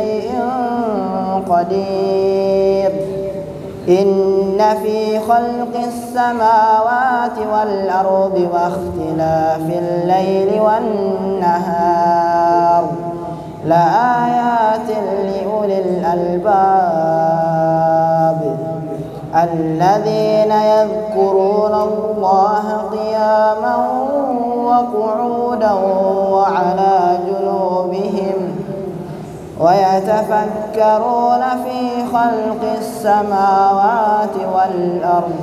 شيء قدير إن في خلق السماوات والأرض واختلاف الليل والنهار لآيات لأولي الألباب الذين يذكرون الله قياما وقعودا وعلى جنوبهم ويتفكرون في خلق السماوات والأرض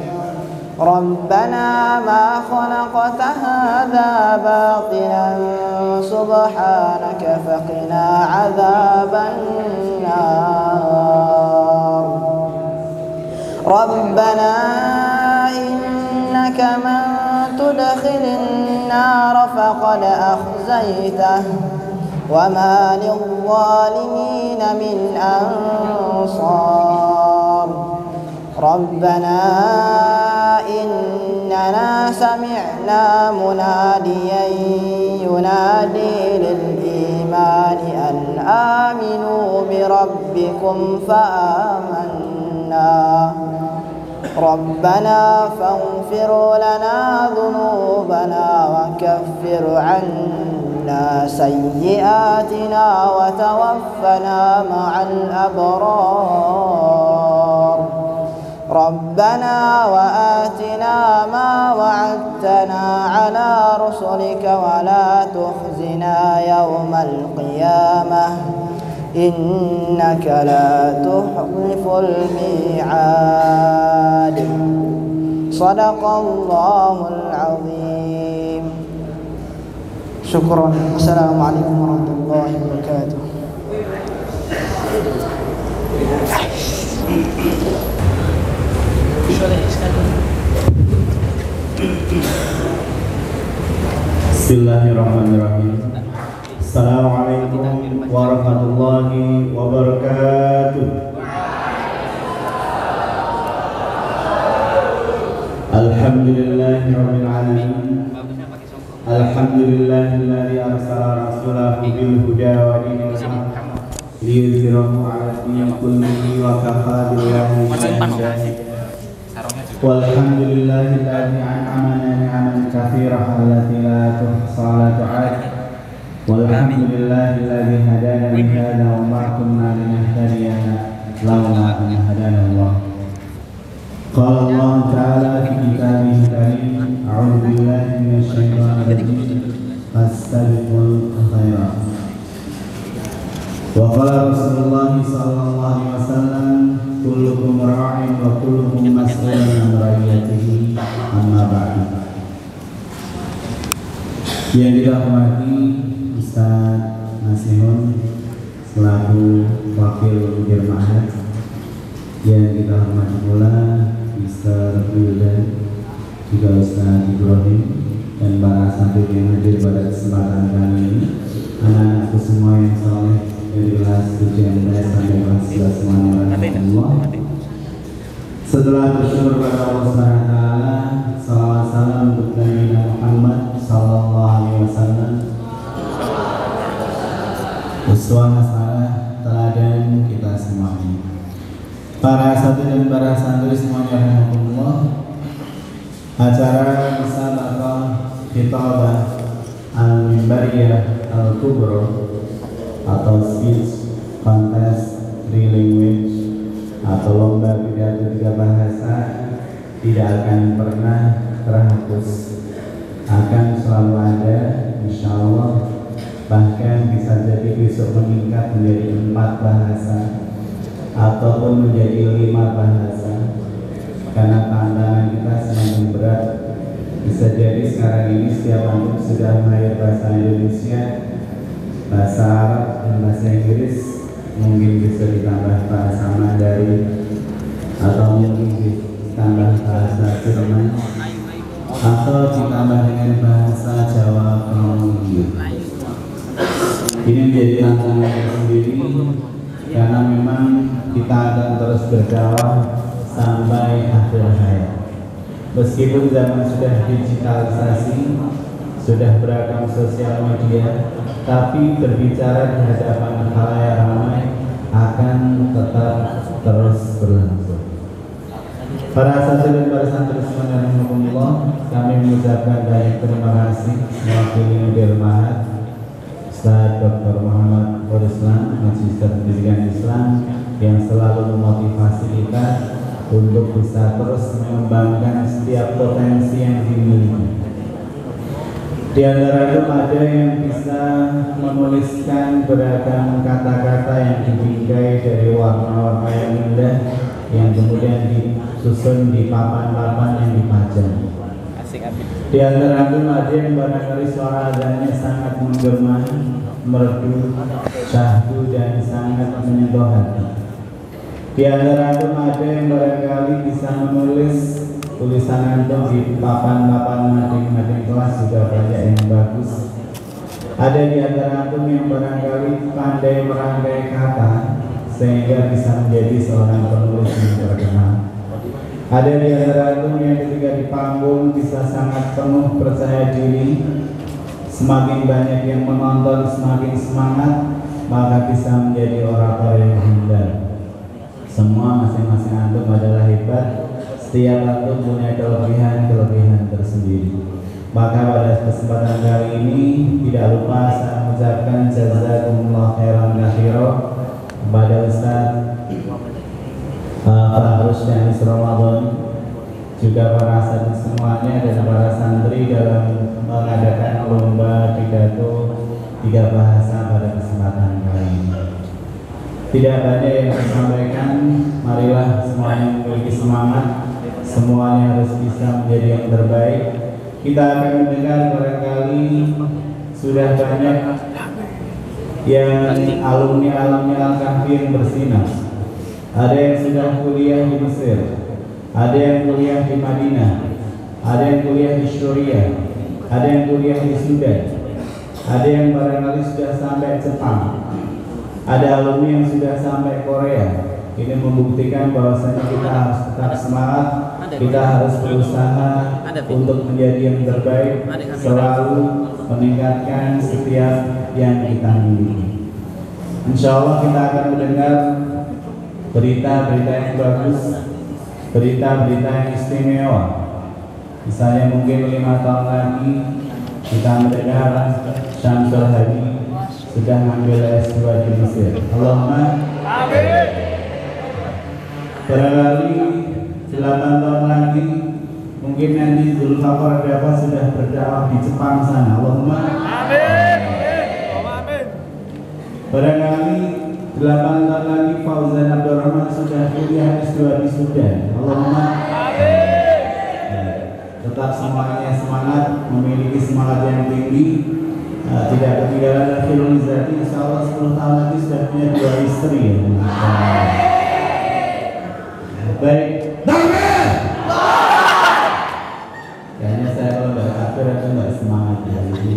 ربنا ما خلقت هذا باطلا سبحانك فقنا عذاب النار ربنا إنك من تدخل النار فقد أخزيته وما للظالمين من أنصار ربنا إننا سمعنا مناديا ينادي للإيمان أن آمنوا بربكم فآمنا ربنا فاغفر لنا ذنوبنا وكفر عنا سيئاتنا وتوفنا مع الأبرار ربنا وآتنا ما وعدتنا على رسلك ولا تخزنا يوم القيامة إنك لا تخلف الميعاد صدق الله العظيم شكرا السلام عليكم ورحمة الله وبركاته Bismillahirrahmanirrahim. Assalamualaikum warahmatullahi wabarakatuh. Alhamdulillahirabbil alamin. Alhamdulillahilladzi arsala rasulahu bil huda wa dinil haqq liyudhhirahu 'ala dini kullihi wa kafaa billahi shahida. Walhamdulillahilladzi an'amana ni'aman katsirah allati la tuhsa wa la tu'ad. Walhamdulillahilladzi hadana li hadza wa ma kunna linahtadiya laula an hadana Allah. Qala Allah ta'ala fi kitabihil karim, a'udzu billahi minasy syaithanir rajim. Fastabiqul khairat. Wa qala Rasulullah sallallahu alaihi wasallam, kullukum ra'in wa kullukum mas'ulun an ra'iyatihi, amma ba'du. Yang dirahmati Ustaz Nasihun selaku wakil jemaat, yang kita hormati pula Mr. Wildan, juga Ustaz Ibrahim dan para santri yang hadir pada kesempatan kali ini, anak-anakku semua yang saleh dari kelas 7 MTS sampai kelas 11 semuanya Allah. Setelah bersyukur kepada Allah SWT, salawat salam untuk Nabi Muhammad sallallahu alaihi wasallam, uswah hasanah teladan kita semuanya. Para santri dan para santri semuanya rahmatullah, acara musabaqah khitabah al-mimbariyah al-kubra atau speech contest 3 language atau lomba pidato 3 bahasa tidak akan pernah terhapus, akan selalu ada insyaallah, bahkan bisa jadi besok meningkat menjadi 4 bahasa ataupun menjadi 5 bahasa, karena tantangan kita semakin berat. Bisa jadi sekarang ini setiap antum sudah belajar bahasa Indonesia, bahasa Arab dan bahasa Inggris, mungkin bisa ditambah bahasa Mandarin atau mungkin ditambah bahasa Jerman atau ditambah dengan bahasa Jawa Kronologi. Ini menjadi tantangan tersendiri, karena memang kita akan terus berdakwah sampai akhir hayat. Meskipun zaman sudah digitalisasi, sudah beragam sosial media, tapi berbicara di hadapan khalayak ramai Para santri dan para santri semuanya, kami mengucapkan banyak terima kasih mewakili Mudir Mahat Ustaz Dr. Muhammad Ruslan, Magister Pendidikan Islam, yang selalu memotivasi kita untuk bisa terus mengembangkan setiap potensi yang dimiliki. Di antara itu ada yang bisa menuliskan beragam kata-kata yang dibingkai dari warna-warna yang indah, yang kemudian disusun di papan-papan yang dipajang. Di antara itu ada yang barangkali suara azannya sangat menggema, merdu, syahdu, dan sangat menyentuh hati. Di antara itu ada yang barangkali bisa menulis tulisan antum di papan-papan mading-mading kelas juga banyak yang bagus. Ada di antara antum yang barangkali pandai merangkai kata sehingga bisa menjadi seorang penulis yang terkenal. Ada di antara antum yang ketika di panggung bisa sangat penuh percaya diri. Semakin banyak yang menonton, semakin semangat, maka bisa menjadi orator yang handal. Semua masing-masing antum adalah hebat. Setiap antum punya kelebihan tersendiri. Maka pada kesempatan kali ini tidak lupa saya mengucapkan jazakumullah khairan katsira kepada Ustaz Farus dan Ramadan, juga para santri semuanya dan para santri dalam mengadakan lomba pidato 3 bahasa pada kesempatan kali ini. Tidak banyak yang saya sampaikan, marilah semuanya memiliki semangat, semuanya harus bisa menjadi yang terbaik. Kita akan mendengar barangkali sudah banyak yang alumni Al-Kahfi yang bersinar. Ada yang sudah kuliah di Mesir, ada yang kuliah di Madinah, ada yang kuliah di Syria, ada yang kuliah di Sudan, ada yang barangkali sudah sampai Jepang, ada alumni yang sudah sampai Korea. Ini membuktikan bahwasanya kita harus tetap semangat, kita harus berusaha untuk menjadi yang terbaik, selalu meningkatkan setiap yang kita miliki. Insya Allah kita akan mendengar berita-berita yang bagus, berita-berita yang istimewa. Misalnya mungkin 5 tahun lagi kita mendengar Syamsul Hadi sudah mengambil S2 di Mesir. Allahumma amin. Barangkali 8 tahun lagi mungkin nanti Zulfaqar Dafa sudah berdakwah di Jepang sana. Allahumma amin. Barangkali 8 tahun lagi Fauzan Abdurrahman sudah kuliah S2 di Sudan. Allahumma amin. Tetap semuanya semangat, memiliki semangat yang tinggi. Tidak ketinggalan Akhirul Izzati, insya Allah 10 tahun lagi sudah punya 2 istri ya. Baik, takbir. Kayaknya saya kalau nggak takbir itu nggak semangat ya. Jadi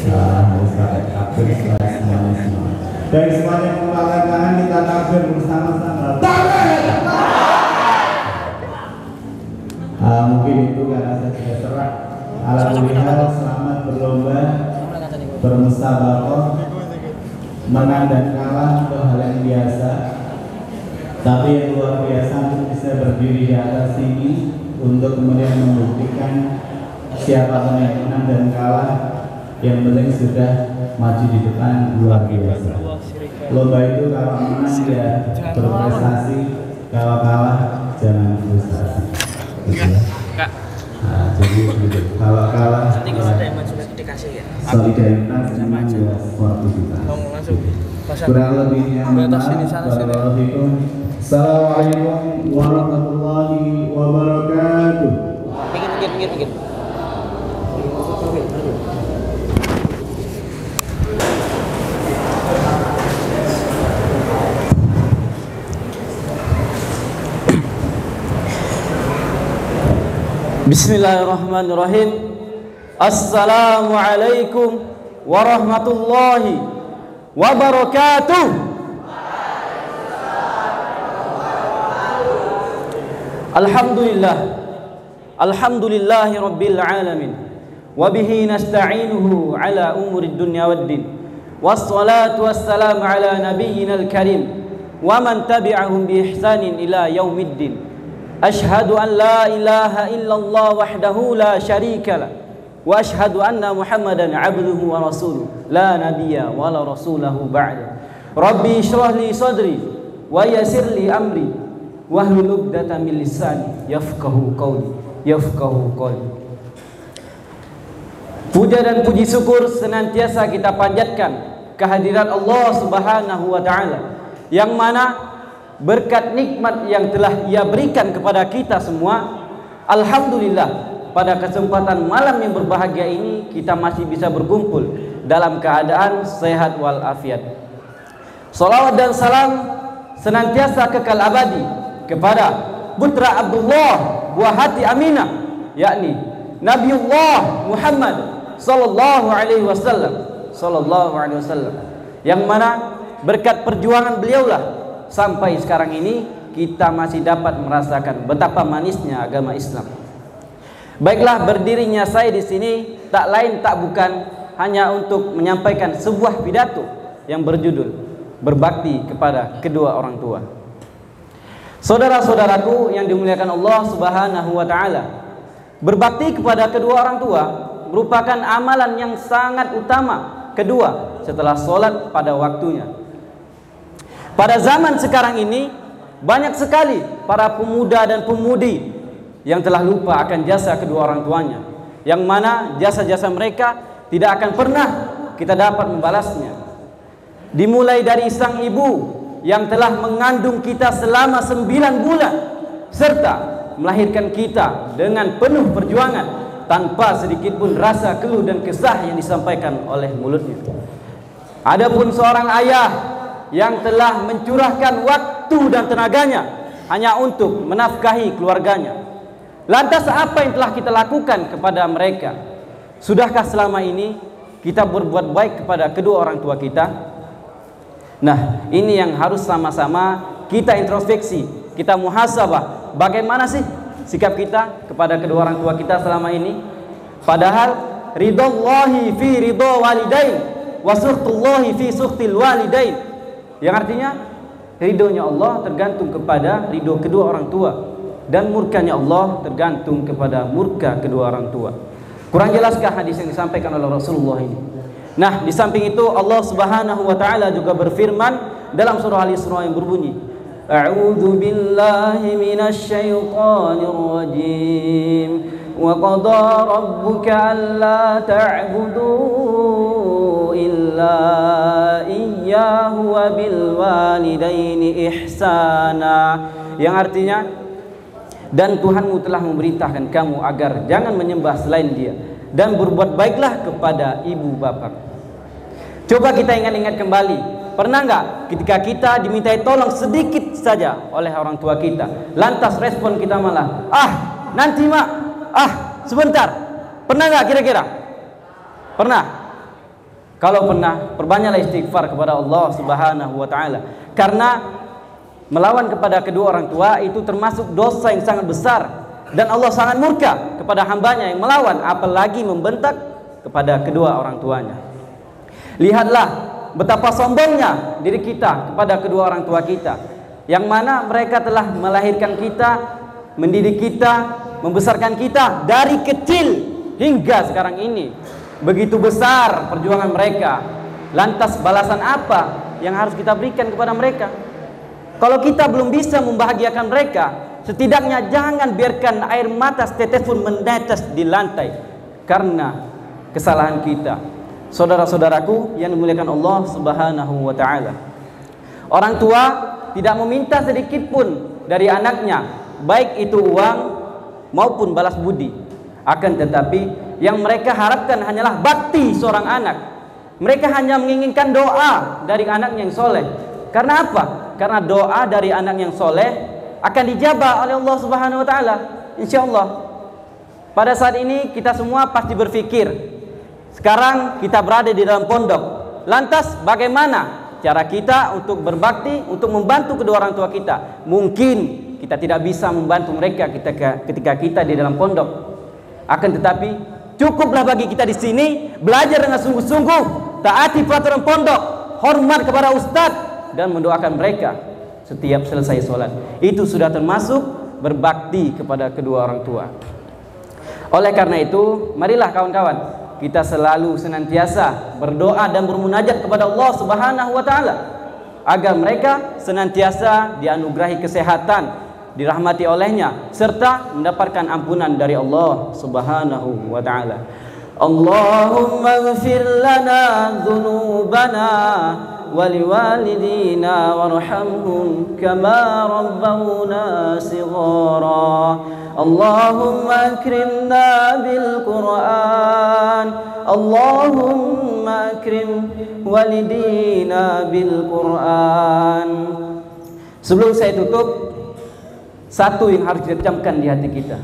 harus pakai takbir supaya semuanya semangat. Baik, semuanya mengangkat tangan, kita takbir bersama-sama. Takbir. Mungkin itu karena saya sudah serak. Alhamdulillah, selamat berlomba, bermusabaqah, menang dan kalah itu hal yang biasa. Tapi yang luar biasa untuk bisa berdiri di atas sini untuk kemudian membuktikan siapa yang menang dan kalah, yang penting sudah maju di depan, luar biasa. Lomba itu kalau menang ya berprestasi, kalau kalah jangan frustasi. Jadi kalau kalah solidaritas memang juga sportivitas. Kurang lebihnya Assalamualaikum warahmatullahi wabarakatuh. Pinggir. Bismillahirrahmanirrahim. Assalamualaikum warahmatullahi wabarakatuh. Alhamdulillahi rabbil alamin. Wabihi nasta'inuhu ala umuri dunya waddin. Wassalatu wassalamu ala nabiyyina al-karim wa man tabi'ahum bi ihsanin ila yaumiddin. Asyhadu an la ilaha illallah wahdahu la syarikalah wa asyhadu anna Muhammadan abduhu wa rasuluh la nabiyya wa la rasulahu ba'da. Rabbi shrah li sadri wa yassir li amri wahlul 'uqdatam min lisani yafqahu qawli. Puja dan puji syukur senantiasa kita panjatkan kehadirat Allah Subhanahu wa taala, yang mana berkat nikmat yang telah Ia berikan kepada kita semua, alhamdulillah pada kesempatan malam yang berbahagia ini kita masih bisa berkumpul dalam keadaan sehat walafiat. Salawat dan salam senantiasa kekal abadi kepada putra Abdullah buah hati Aminah, yakni Nabiullah Muhammad sallallahu alaihi wasallam, yang mana berkat perjuangan beliaulah sampai sekarang ini kita masih dapat merasakan betapa manisnya agama Islam. Baiklah, berdirinya saya di sini tak lain tak bukan hanya untuk menyampaikan sebuah pidato yang berjudul berbakti kepada kedua orang tua. Saudara-saudaraku yang dimuliakan Allah Subhanahu wa taala, berbakti kepada kedua orang tua merupakan amalan yang sangat utama kedua setelah sholat pada waktunya. Pada zaman sekarang ini banyak sekali para pemuda dan pemudi yang telah lupa akan jasa kedua orang tuanya, yang mana jasa-jasa mereka tidak akan pernah kita dapat membalasnya. Dimulai dari sang ibu yang telah mengandung kita selama 9 bulan serta melahirkan kita dengan penuh perjuangan tanpa sedikit pun rasa keluh dan kesah yang disampaikan oleh mulutnya. Adapun seorang ayah yang telah mencurahkan waktu dan tenaganya hanya untuk menafkahi keluarganya. Lantas apa yang telah kita lakukan kepada mereka? Sudahkah selama ini kita berbuat baik kepada kedua orang tua kita? Nah, ini yang harus sama-sama kita introspeksi, kita muhasabah. Bagaimana sih sikap kita kepada kedua orang tua kita selama ini? Padahal ridallahi fi ridha walidain wa sukhtullahi fi sukhtil walidain, yang artinya ridhonya Allah tergantung kepada ridho kedua orang tua dan murkanya Allah tergantung kepada murka kedua orang tua. Kurang jelaskah hadis yang disampaikan oleh Rasulullah ini? Nah, di samping itu Allah Subhanahu wa taala juga berfirman dalam surah Al-Isra yang berbunyi, A'udzu billahi minasy syaithanir rajim. Wa qada rabbuka alla ta'budu illa iyyahu wa bil walidaini ihsana, yang artinya dan Tuhanmu telah memerintahkan kamu agar jangan menyembah selain Dia dan berbuat baiklah kepada ibu bapak. Coba kita ingat-ingat kembali, pernah enggak ketika kita dimintai tolong sedikit saja oleh orang tua kita, lantas respon kita malah, nanti mak, sebentar. Pernah enggak kira-kira? Pernah? Kalau pernah, perbanyaklah istighfar kepada Allah Subhanahu wa taala, karena melawan kepada kedua orang tua itu termasuk dosa yang sangat besar dan Allah sangat murka kepada hambanya yang melawan, apalagi membentak kepada kedua orang tuanya. Lihatlah betapa sombongnya diri kita kepada kedua orang tua kita, yang mana mereka telah melahirkan kita, mendidik kita, membesarkan kita dari kecil hingga sekarang ini. Begitu besar perjuangan mereka. Lantas balasan apa yang harus kita berikan kepada mereka? Kalau kita belum bisa membahagiakan mereka, setidaknya jangan biarkan air mata setetes pun menetes di lantai karena kesalahan kita. Saudara-saudaraku yang dimuliakan Allah Subhanahu wa taala, orang tua tidak meminta sedikit pun dari anaknya, baik itu uang maupun balas budi. Akan tetapi yang mereka harapkan hanyalah bakti seorang anak. Mereka hanya menginginkan doa dari anak yang soleh. Karena apa? Karena doa dari anak yang soleh akan dijabah oleh Allah Subhanahu wa taala, insyaallah. Pada saat ini kita semua pasti berpikir, sekarang kita berada di dalam pondok. Lantas bagaimana cara kita untuk berbakti, untuk membantu kedua orang tua kita? Mungkin kita tidak bisa membantu mereka ketika kita di dalam pondok. Akan tetapi cukuplah bagi kita di sini belajar dengan sungguh-sungguh, taati peraturan pondok, hormat kepada ustadz dan mendoakan mereka setiap selesai sholat. Itu sudah termasuk berbakti kepada kedua orang tua. Oleh karena itu, marilah kawan-kawan, kita selalu senantiasa berdoa dan bermunajat kepada Allah Subhanahu wa taala agar mereka senantiasa dianugerahi kesehatan, dirahmati olehnya, serta mendapatkan ampunan dari Allah Subhanahu wa taala. Allahumma ighfir lana dhunubana wa liwalidina warhamhum kama rabbawna shighara. Allahumma akrimna bil Qur'an. Allahumma akrim walidina bil Qur'an. Sebelum saya tutup, satu yang harus ditanamkan di hati kita.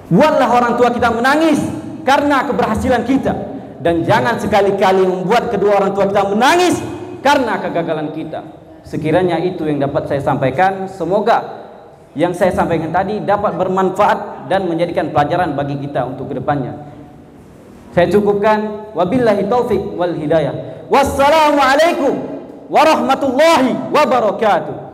Buatlah orang tua kita menangis karena keberhasilan kita, dan jangan sekali-kali membuat kedua orang tua kita menangis karena kegagalan kita. Sekiranya itu yang dapat saya sampaikan. Semoga yang saya sampaikan tadi dapat bermanfaat dan menjadikan pelajaran bagi kita untuk kedepannya. Saya cukupkan. Wabillahi taufik wal hidayah. Wassalamualaikum warahmatullahi wabarakatuh.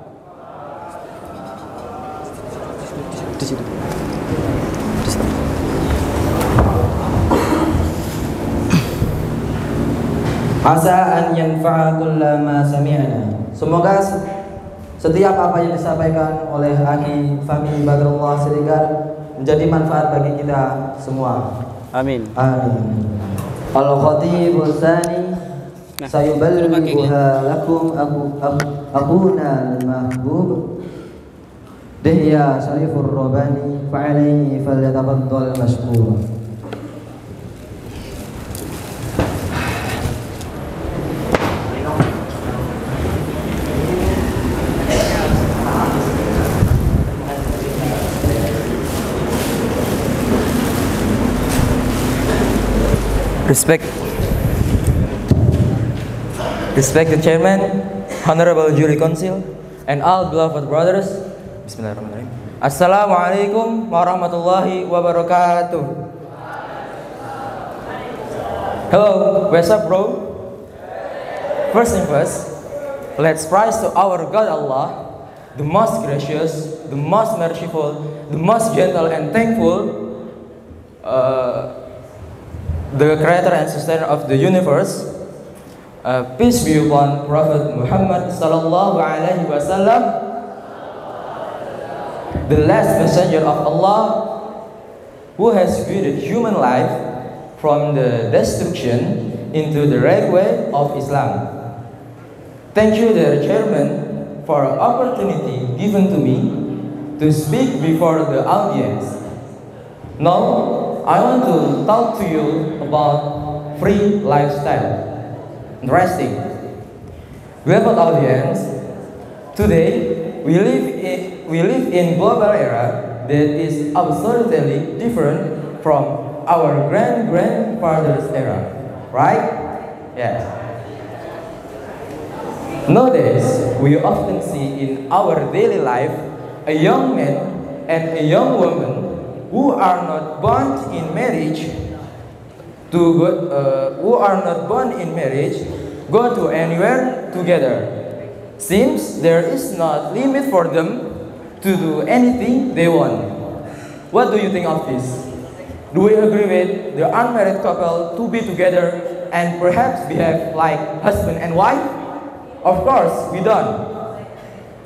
Asa an yanfa'a kulla ma sami'na. Semoga setiap apa yang disampaikan oleh Aki Fahmi Badrullah Siregar menjadi manfaat bagi kita semua. Amin. Amin. Al-Khatibul Tsani sayuballighuha lakum akuna al-mahbub Dihya Syarifur Rabbani fa'alaihi falyatafaddal mashkura. Respected Chairman, Honorable Jury Council, and all beloved brothers. Bismillahirrahmanirrahim. Assalamualaikum warahmatullahi wabarakatuh. Hello, what's up, bro? First thing first, let's praise to our God Allah, the most gracious, the most merciful, the most gentle and thankful, the creator and sustainer of the universe. Peace be upon Prophet Muhammad sallallahu alaihi wasallam, the last messenger of Allah, who has freed human life from the destruction into the right way of Islam. Thank you, dear Chairman, for the opportunity given to me to speak before the audience. Now, I want to talk to you about free lifestyle. Interesting. Beloved audience, today we live in global era that is absolutely different from our grandfather's era, right? Yes. Nowadays, we often see in our daily life a young man and a young woman who are not born in marriage go to anywhere together. Seems there is not limit for them to do anything they want. What do you think of this? Do we agree with the unmarried couple to be together and perhaps behave like husband and wife? Of course, we don't.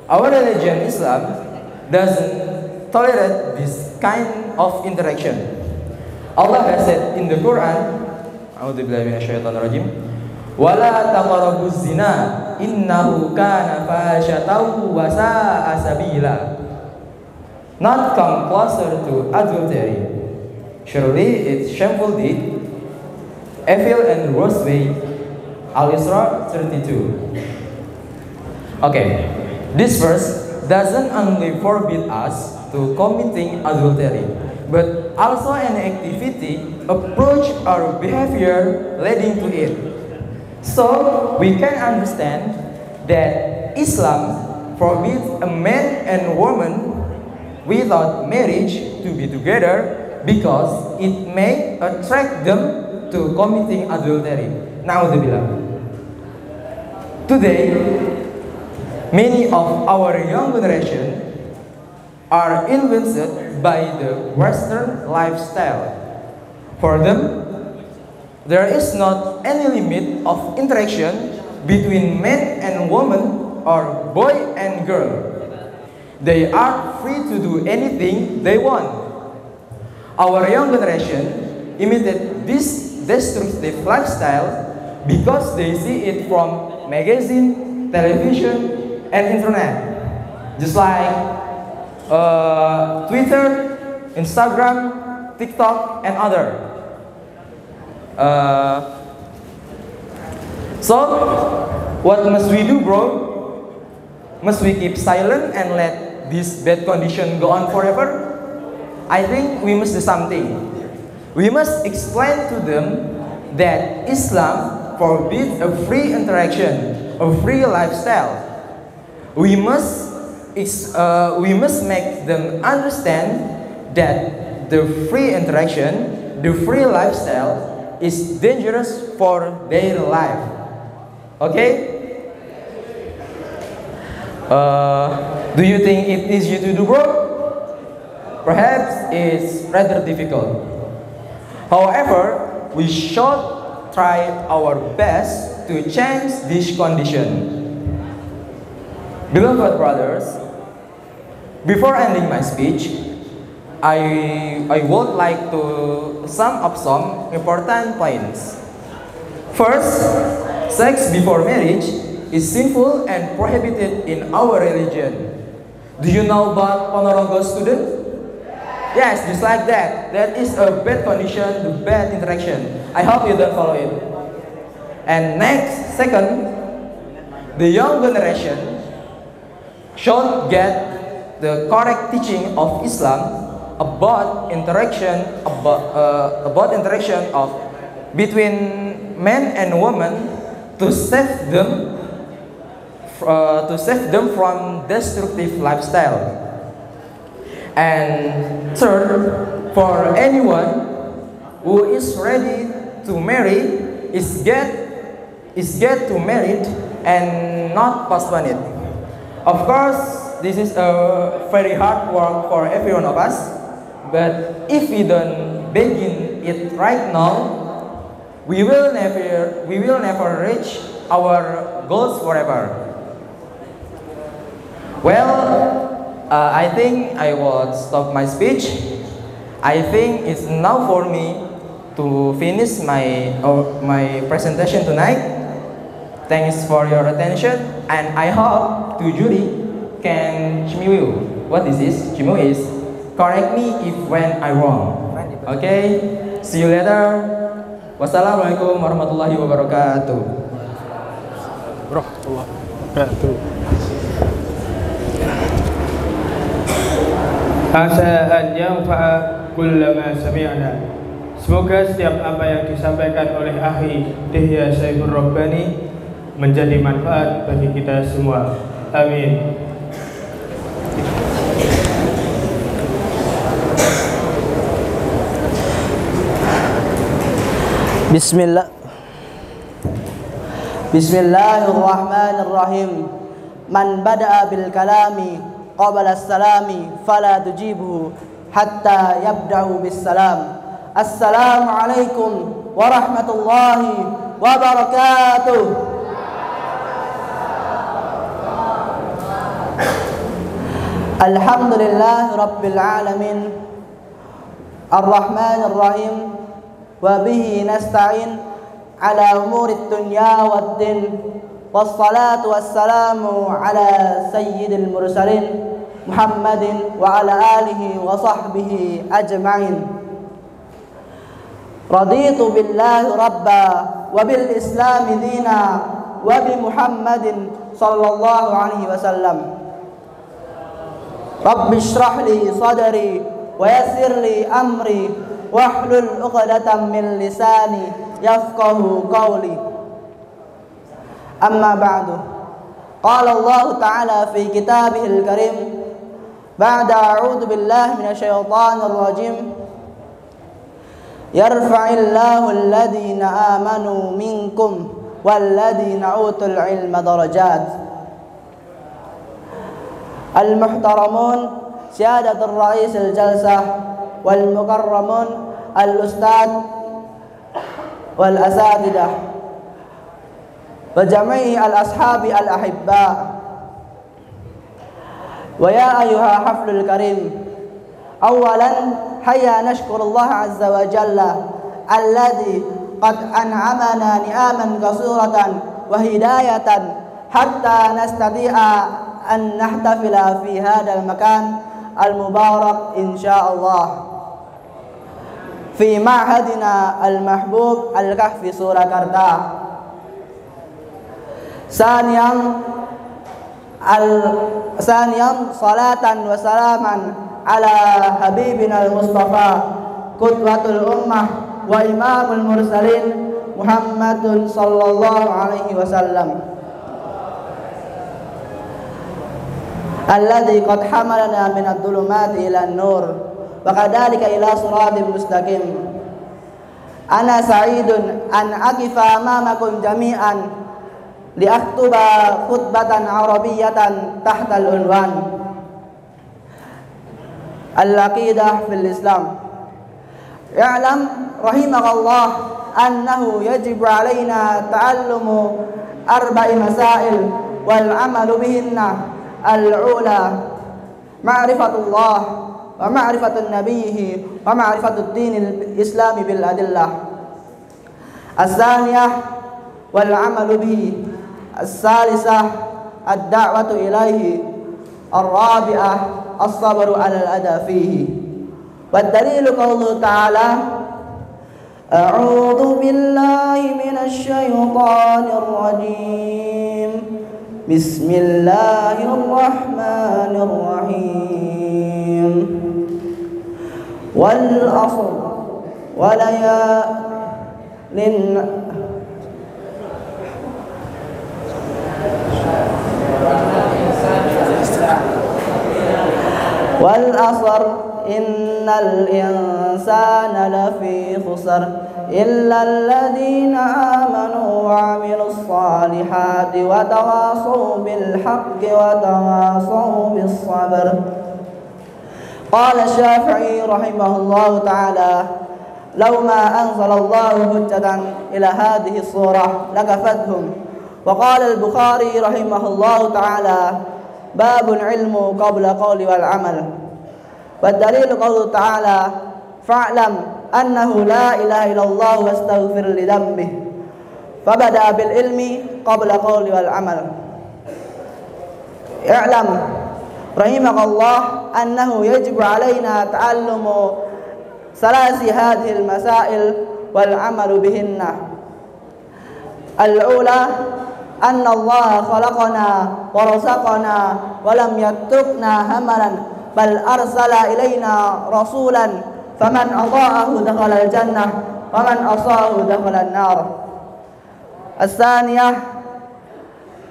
Our religion, Islam, doesn't tolerate this kind of interaction. Allah has said in the Quran, A'udzubillahi minasyaitonirrajim, "Wala taqrabuz zina, innahu kana fasyatan wa sa'a sabila." Not come closer to adultery. Surely it's shameful deed, evil and worst way. Al-Isra 32. Okay, this verse doesn't only forbid us to committing adultery, but also an activity, approach, or behavior leading to it. So we can understand that Islam forbids a man and woman without marriage to be together because it may attract them to committing adultery. Na'udzubillah. Today, many of our young generation are influenced by the Western lifestyle. For them, there is not any limit of interaction between man and woman or boy and girl. They are free to do anything they want. Our young generation imitate this destructive lifestyle because they see it from magazine, television, and internet. Just like Twitter, Instagram, TikTok, and other. So, what must we do, bro? Must we keep silent and let this bad condition go on forever? I think we must do something. We must explain to them that Islam forbids a free interaction, a free lifestyle. We must make them understand that the free interaction, the free lifestyle is dangerous for their life. Okay? Do you think it is easy to do, bro? Perhaps it's rather difficult. However, we should try our best to change this condition. Beloved brothers, before ending my speech, I would like to sum up some important points. First, sex before marriage is sinful and prohibited in our religion. Do you know about Ponorogo student? Yes, just like that. That is a bad condition, the bad interaction. I hope you don't follow it. And next, second, the young generation should get the correct teaching of Islam about interaction of between men and women to save them from destructive lifestyle. And third, for anyone who is ready to marry, is get to marry and not postpone it. Of course, this is a very hard work for every one of us. But if we don't begin it right now, we will never reach our goals forever. Well, I think I will stop my speech. I think it's now for me to finish my presentation tonight. Thanks for your attention, and I hope to Judy can Chimiwu. What is this? Chimiwu is correct me if when I wrong. Okay, see you later. Wassalamualaikum warahmatullahi wabarakatuh. Asa an yanfa'a kullama sami'na. Semoga setiap apa yang disampaikan oleh Akhi Dihya Saifur Rabbani menjadi manfaat bagi kita semua. Amin. Bismillahirrahmanirrahim. Man bada'a bil kalami qabla as-salami fala tujibuhu hatta yabda'u bis salam. Assalamu alaikum warahmatullahi wabarakatuh. Alhamdulillah rabbil alamin ar-rahmanir rahim wa bihi nasta'in ala umurid dunya waddin. Wassalatu wassalamu ala sayyidil mursalin Muhammadin wa ala alihi wa sahbihi ajma'in. Raditu billahi rabba wa bil islami dina wa bi Muhammadin sallallahu alaihi wasallam. Rabbi shrah li sadri wa yassir li amri wahlul 'uqdatam min lisani yafqahu qawli. Amma ba'du. Qala Allah Ta'ala fi kitabihil karim ba'da a'udzu billahi minasyaitonir rajim. Yarfa'illahu alladhina amanu minkum walladhina utul ilma darajat. Al-muhtaramun siyadatul ra'isil jalsah wal mukarramun al-ustad wal asatidah wa jami'i al-ashabi al-ahibba wa ya ayyuha haflul karim. Awalan hayya nashkurullah azza wa jalla alladhi qad an'amana ni'aman kasuratan wa hidayatan hatta nastati'a an nahtafila fi hadzal makan al-mubarak insyaallah fi ma'hadina al-mahbub al-Kahfi Surakarta. Saniyan salatan wa salaman ala habibina al-Mustafa qudwatul ummah wa imamul mursalin Muhammadun sallallahu alaihi wasallam alladhi qad hamalana min adh-dhulumati ila an-nur wa kadhalika ila siratin mustaqim. Ana sa'idun an aqifa amamakum jami'an li aktuba khutbatan arabiyyatan tahta al-unwan al-aqidah fil Islam. I'lam rahimakallah annahu yajibu alaina ta'allumu arba'i masail wal amalu bihinna. Al-ula ma'rifatullah wa ma'rifatun nabiyhi wa ma'rifatud dinil islami bil adillah. As-saniyah wal amalu bihi. As-salisah ad-da'watu ilaihi. Ar-rabi'ah as-sabru 'alal adha fihi. والدليل قوله تعالى أعوذ بالله من الشيطان الرجيم بسم الله الرحمن الرحيم والعصر وليال والعصر إن الإنسان لفي خسر إلا الذين آمنوا وعملوا الصالحات وتواصوا بالحق وتواصوا بالصبر. قال الشافعي رحمه الله تعالى لو ما أنزل الله حجة إلى هذه الصورة لكفتهم. وقال البخاري رحمه الله تعالى باب العلم قبل قول والعمل. والدليل قوله تعالى فاعلم أنه لا إله إلا الله واستغفر لذنبه فبدأ بالعلم قبل قول والعمل. اعلم رحمك الله أنه يجب علينا تعلم ثلاث هذه المسائل والعمل بهن. الأولى أن الله خلقنا ورزقنا ولم يتركنا هملا بل أرسل إلينا رسولا فمن أطاعه دخل الجنة ومن عصاه دخل النار. الثانية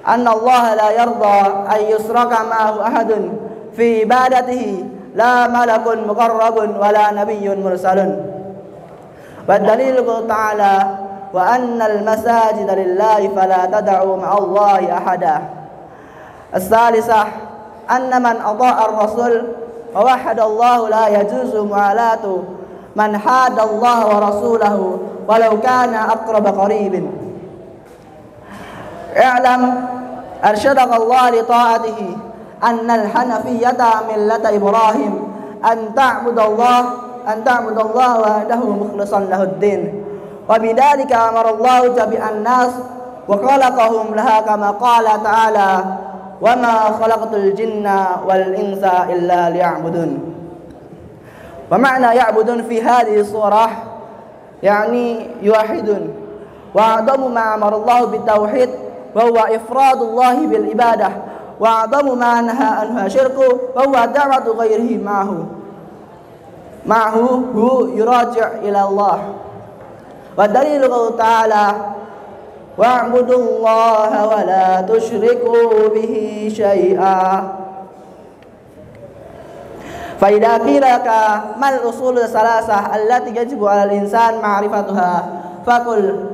أن الله لا يرضى أن يشرك معه أحد في عبادته لا ملك مقرب ولا نبي مرسل. والدليل قوله تعالى وأن المساجد لله فلا تدعوا مع الله أحدا. الثالثة أن من أطاع الرسول ووحد الله لا يجوز موالاة من حاد الله ورسوله ولو كان أقرب قريب. اعلم أرشدك الله لطاعته أن الحنفية ملة إبراهيم أن تعبد الله وحده مخلصا له الدين. وبذلك أمر الله جميع الناس وخلقهم لها كما قال تعالى وما خلقت الجن والإنس إلا ليعبدون. ومعنى يعبدون في هذه الصورة يعني يوحدون. وأعظم ما أمر الله بالتوحيد وهو إفراد الله بالعبادة. وأعظم ما نهى عنه شرك وهو دعوة غيره معه هو يراجع إلى الله. والدليل قوله تعالى واعبدوا الله ولا تشركوا به شيئا. فإذا قيل لك ما الأصول الثلاثة التي يجب على الإنسان معرفتها فقل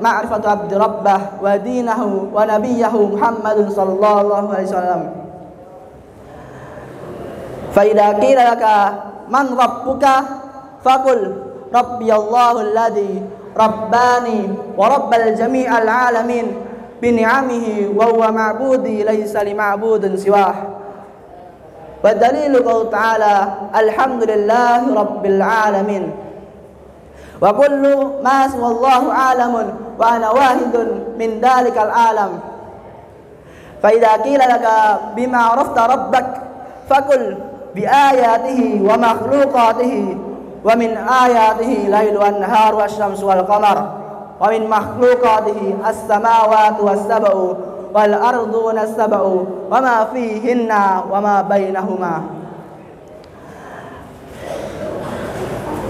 معرفة عبد ربه ودينه ونبيه محمد صلى الله عليه وسلم. فإذا قيل لك من ربك فقل ربي الله الذي رباني ورب الجميع العالمين بنعمه وهو معبودي ليس لمعبود سواه. والدليل قوله تعالى الحمد لله رب العالمين وكل ما سوى الله عالم وأنا واحد من ذلك العالم. فإذا قيل لك بما عرفت ربك فقل بآياته ومخلوقاته ومن آياته الليل والنهار والشمس والقمر ومن مخلوقاته السماوات والسبع والأرضون السبع وما فيهن وما بينهما.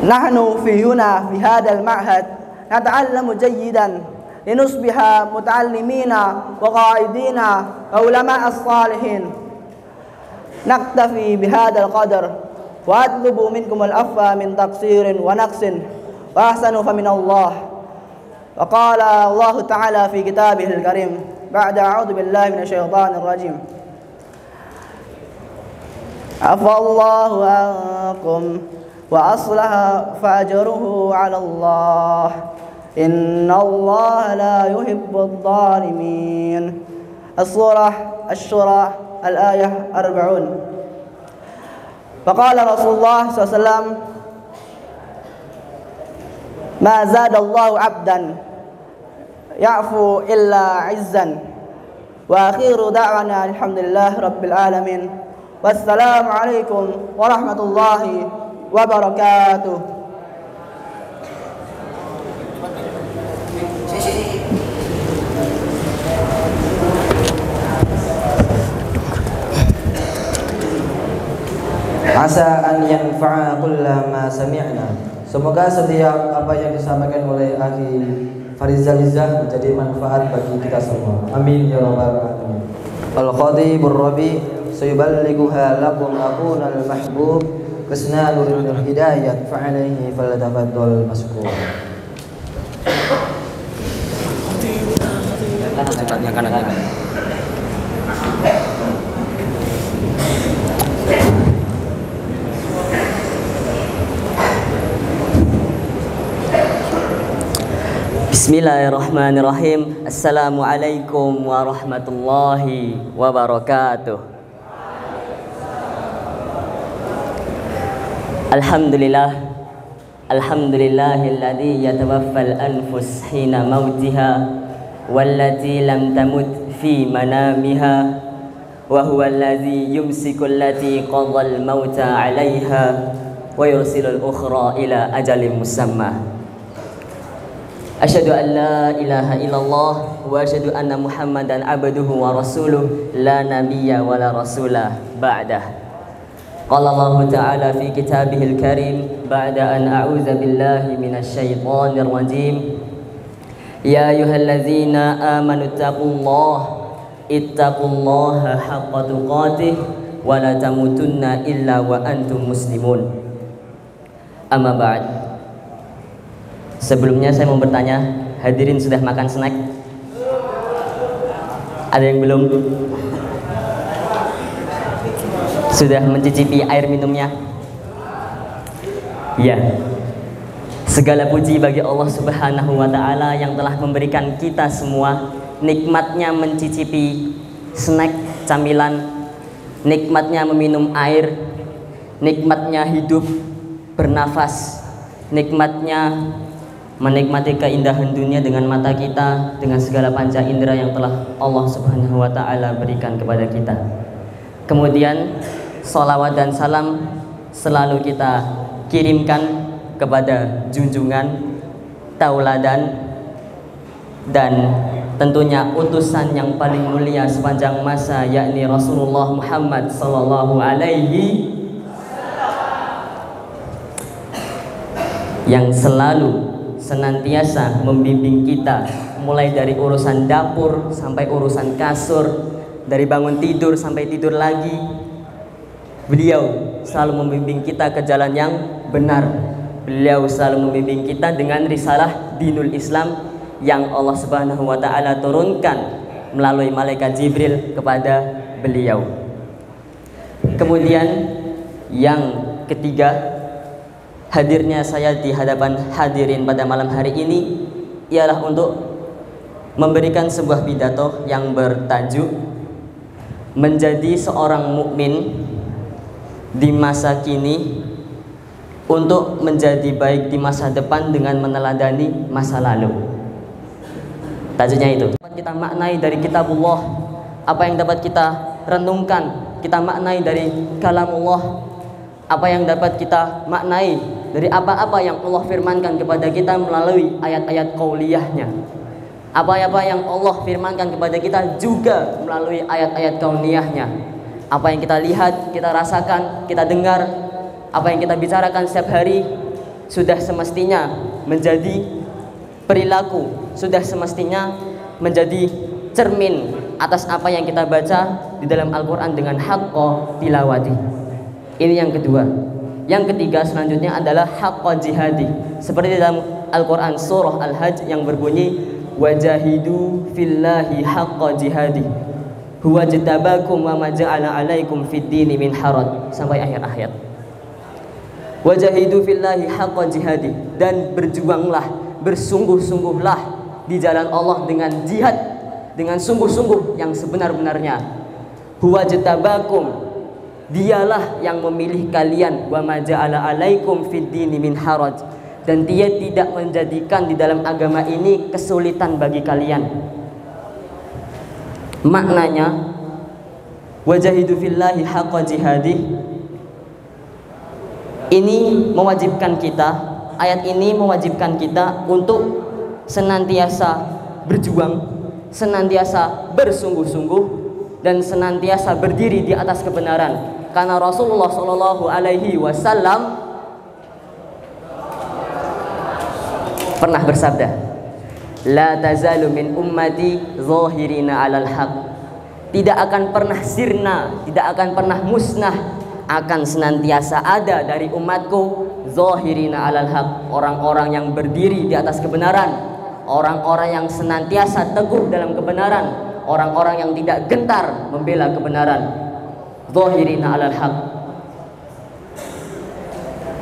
نحن في هنا في هذا المعهد نتعلم جيدا لنصبح متعلمين وقائدين علماء الصالحين. نكتفي بهذا القدر وأطلب منكم العفو من تقصير ونقص وأحسن فمن الله. وقال الله تعالى في كتابه الكريم بعد أعوذ بالله من الشيطان الرجيم عفى الله عنكم وأصلح فأجره على الله إن الله لا يحب الظالمين. السورة الشورى الآية 40. فقال رسول الله صلى الله عليه وسلم ما زاد الله عبدا يعفو إلا عزا. وآخر دعوانا الحمد لله رب العالمين والسلام عليكم ورحمة الله wabarakatuh. Asa an yanfa'a kulla ma sami'na. Semoga setiap apa yang disampaikan oleh akhi Farizal Izzah menjadi manfaat bagi kita semua. Amin ya rabbal alamin. Al-Khatibur Rabi sayuballighuha lakum aquna al-mahbub Kesna nurul hidayat fa'alaihi falatafaddal maskur. Bismillahirrahmanirrahim. Assalamualaikum warahmatullahi wabarakatuh. Alhamdulillah, alhamdulillahilladzi yatawaffal anfus hina mautiha wallati lam tamut fi manamiha wa huwa alladzi yumsiku allati qadal mauta 'alaiha wa yursilul ukhra ila ajalin musamma. Asyhadu an la ilaha illallah wa asyhadu anna Muhammadan abduhu wa rasuluh la nabiyya wa la rasulah ba'dah. Qala Allah Ta'ala fi kitabihil karim ba'da an a'udzu billahi minasy syaithanir rajim. Ya ayyuhallazina amanu ittaqullaha haqqa tuqatih wa la tamutunna illa wa antum muslimun. Amma ba'd. Sebelumnya saya mau bertanya, hadirin sudah makan snack? Ada yang belum? Sudah mencicipi air minumnya? Ya. Segala puji bagi Allah Subhanahu wa Ta'ala yang telah memberikan kita semua nikmatnya mencicipi snack, camilan, nikmatnya meminum air, nikmatnya hidup, bernafas, nikmatnya menikmati keindahan dunia dengan mata kita, dengan segala panca indera yang telah Allah Subhanahu wa Ta'ala berikan kepada kita. Kemudian sholawat dan salam selalu kita kirimkan kepada junjungan, tauladan, dan tentunya utusan yang paling mulia sepanjang masa, yakni Rasulullah Muhammad sallallahu alaihi yang selalu senantiasa membimbing kita mulai dari urusan dapur sampai urusan kasur, dari bangun tidur sampai tidur lagi. Beliau selalu membimbing kita ke jalan yang benar. Beliau selalu membimbing kita dengan risalah dinul Islam yang Allah Subhanahu wa Ta'ala turunkan melalui malaikat Jibril kepada beliau. Kemudian Yang ketiga, hadirnya saya di hadapan hadirin pada malam hari ini ialah untuk memberikan sebuah pidato yang bertajuk menjadi seorang mukmin di masa kini untuk menjadi baik di masa depan dengan meneladani masa lalu. Tajuknya itu. Kita maknai dari kitabullah, apa yang dapat kita renungkan, kita maknai dari kalamullah, apa yang dapat kita maknai dari apa-apa yang Allah firmankan kepada kita melalui ayat-ayat qauliyahnya. Apa-apa yang Allah firmankan kepada kita juga melalui ayat-ayat kauniyahnya. Apa yang kita lihat, kita rasakan, kita dengar, apa yang kita bicarakan setiap hari sudah semestinya menjadi perilaku, sudah semestinya menjadi cermin atas apa yang kita baca di dalam Al-Quran dengan haqqa tilawati. Ini yang kedua. Yang ketiga selanjutnya adalah haqqa jihadi, seperti dalam Al-Quran surah Al-Hajj yang berbunyi wajahidu fillahi haqqa jihadi huwa jtabakum wa ma ja'ala 'alaikum fid dini min haraj, sampai akhir ayat. Wajahidu fillahi haqqa jihadi, dan berjuanglah, bersungguh-sungguhlah di jalan Allah dengan jihad, dengan sungguh-sungguh yang sebenar-benarnya. Huwa jtabakum, dialah yang memilih kalian, wa ma ja'ala 'alaikum fid dini min haraj, dan dia tidak menjadikan di dalam agama ini kesulitan bagi kalian. Maknanya wajahidu fillahi haqqa jihadi, ini mewajibkan kita, ayat ini mewajibkan kita untuk senantiasa berjuang, senantiasa bersungguh-sungguh, dan senantiasa berdiri di atas kebenaran. Karena Rasulullah Shallallahu Alaihi Wasallam pernah bersabda, la tazalu min ummati zahirina 'alal haq. Tidak akan pernah sirna, tidak akan pernah musnah, akan senantiasa ada dari umatku zahirina 'alal haq, orang-orang yang berdiri di atas kebenaran, orang-orang yang senantiasa teguh dalam kebenaran, orang-orang yang tidak gentar membela kebenaran. Zahirina 'alal haq.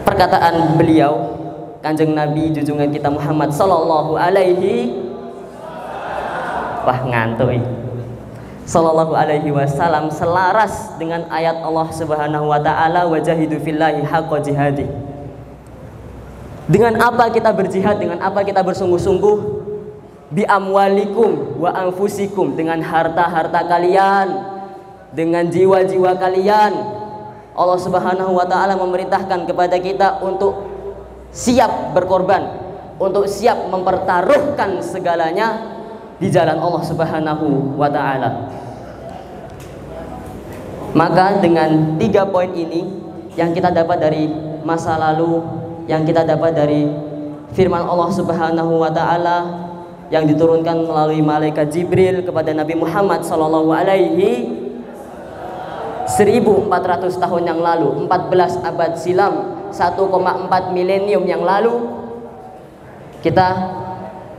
Perkataan beliau Kanjeng Nabi junjungan kita Muhammad sallallahu alaihi sallallahu alaihi wasallam selaras dengan ayat Allah Subhanahu wa taala wajahidu fillahi haqqa jihadi. Dengan apa kita berjihad, dengan apa kita bersungguh-sungguh? Bi amwalikum wa anfusikum, dengan harta-harta kalian, dengan jiwa-jiwa kalian. Allah Subhanahu wa taala memerintahkan kepada kita untuk siap berkorban, untuk siap mempertaruhkan segalanya di jalan Allah Subhanahu wa taala. Maka dengan 3 poin ini yang kita dapat dari masa lalu, yang kita dapat dari firman Allah Subhanahu wa taala yang diturunkan melalui malaikat Jibril kepada Nabi Muhammad sallallahu alaihi 1400 tahun yang lalu, 14 abad silam, 1,4 milenium yang lalu, kita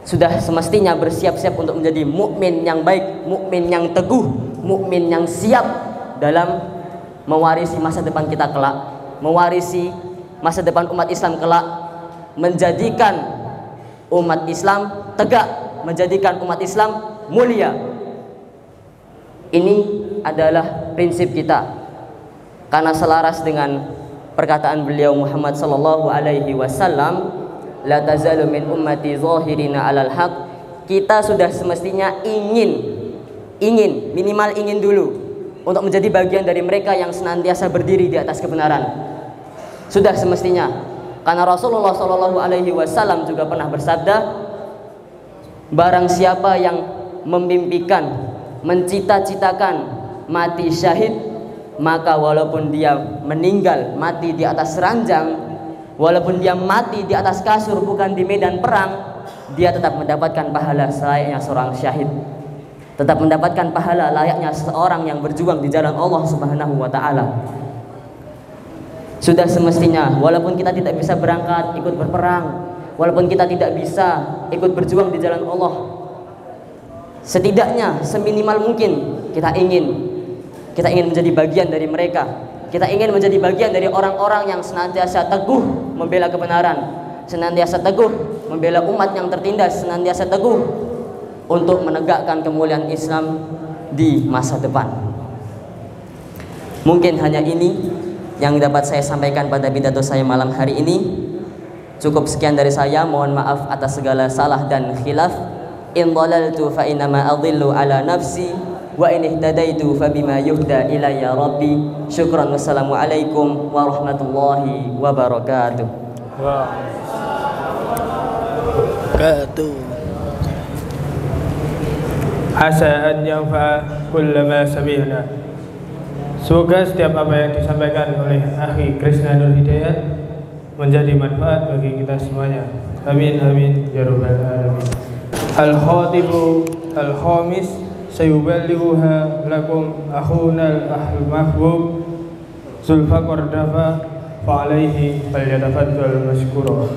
sudah semestinya bersiap-siap untuk menjadi mukmin yang baik, mukmin yang teguh, mukmin yang siap dalam mewarisi masa depan kita kelak, mewarisi masa depan umat Islam kelak, menjadikan umat Islam tegak, menjadikan umat Islam mulia. Ini adalah prinsip kita, karena selaras dengan perkataan beliau Muhammad sallallahu alaihi wasallam, la tazalu min ummati zahirina 'alal haq. Kita sudah semestinya ingin minimal ingin dulu untuk menjadi bagian dari mereka yang senantiasa berdiri di atas kebenaran. Sudah semestinya, karena Rasulullah sallallahu alaihi wasallam juga pernah bersabda, barang siapa yang memimpikan, mencita-citakan mati syahid, maka walaupun dia meninggal mati di atas ranjang, walaupun dia mati di atas kasur bukan di medan perang, dia tetap mendapatkan pahala selayaknya seorang syahid, tetap mendapatkan pahala layaknya seorang yang berjuang di jalan Allah Subhanahu wa taala. Sudah semestinya, walaupun kita tidak bisa berangkat ikut berperang, walaupun kita tidak bisa ikut berjuang di jalan Allah, setidaknya seminimal mungkin kita ingin menjadi bagian dari mereka Kita ingin menjadi bagian dari orang-orang yang senantiasa teguh membela kebenaran, senantiasa teguh membela umat yang tertindas, senantiasa teguh untuk menegakkan kemuliaan Islam di masa depan. Mungkin hanya ini yang dapat saya sampaikan pada pidato saya malam hari ini. Cukup sekian dari saya, mohon maaf atas segala salah dan khilaf. In dhalaltu fa innama adhillu ala nafsi wa in ihtadaitu fa bima yuhda ilayya rabbi. Syukran, wassalamu alaikum warahmatullahi wabarakatuh. Asa an yanfa'a kullama sami'na. Semoga setiap apa yang disampaikan oleh Akhi Krishna Nur Hidayat menjadi manfaat bagi kita semuanya. Amin amin ya rabbal alamin. Al-Khatibu al-Khamis sayuballighuha lakum akhuna al-mahbub Zulfaqar Dafa fa alaihi falyatafaddal mashkura.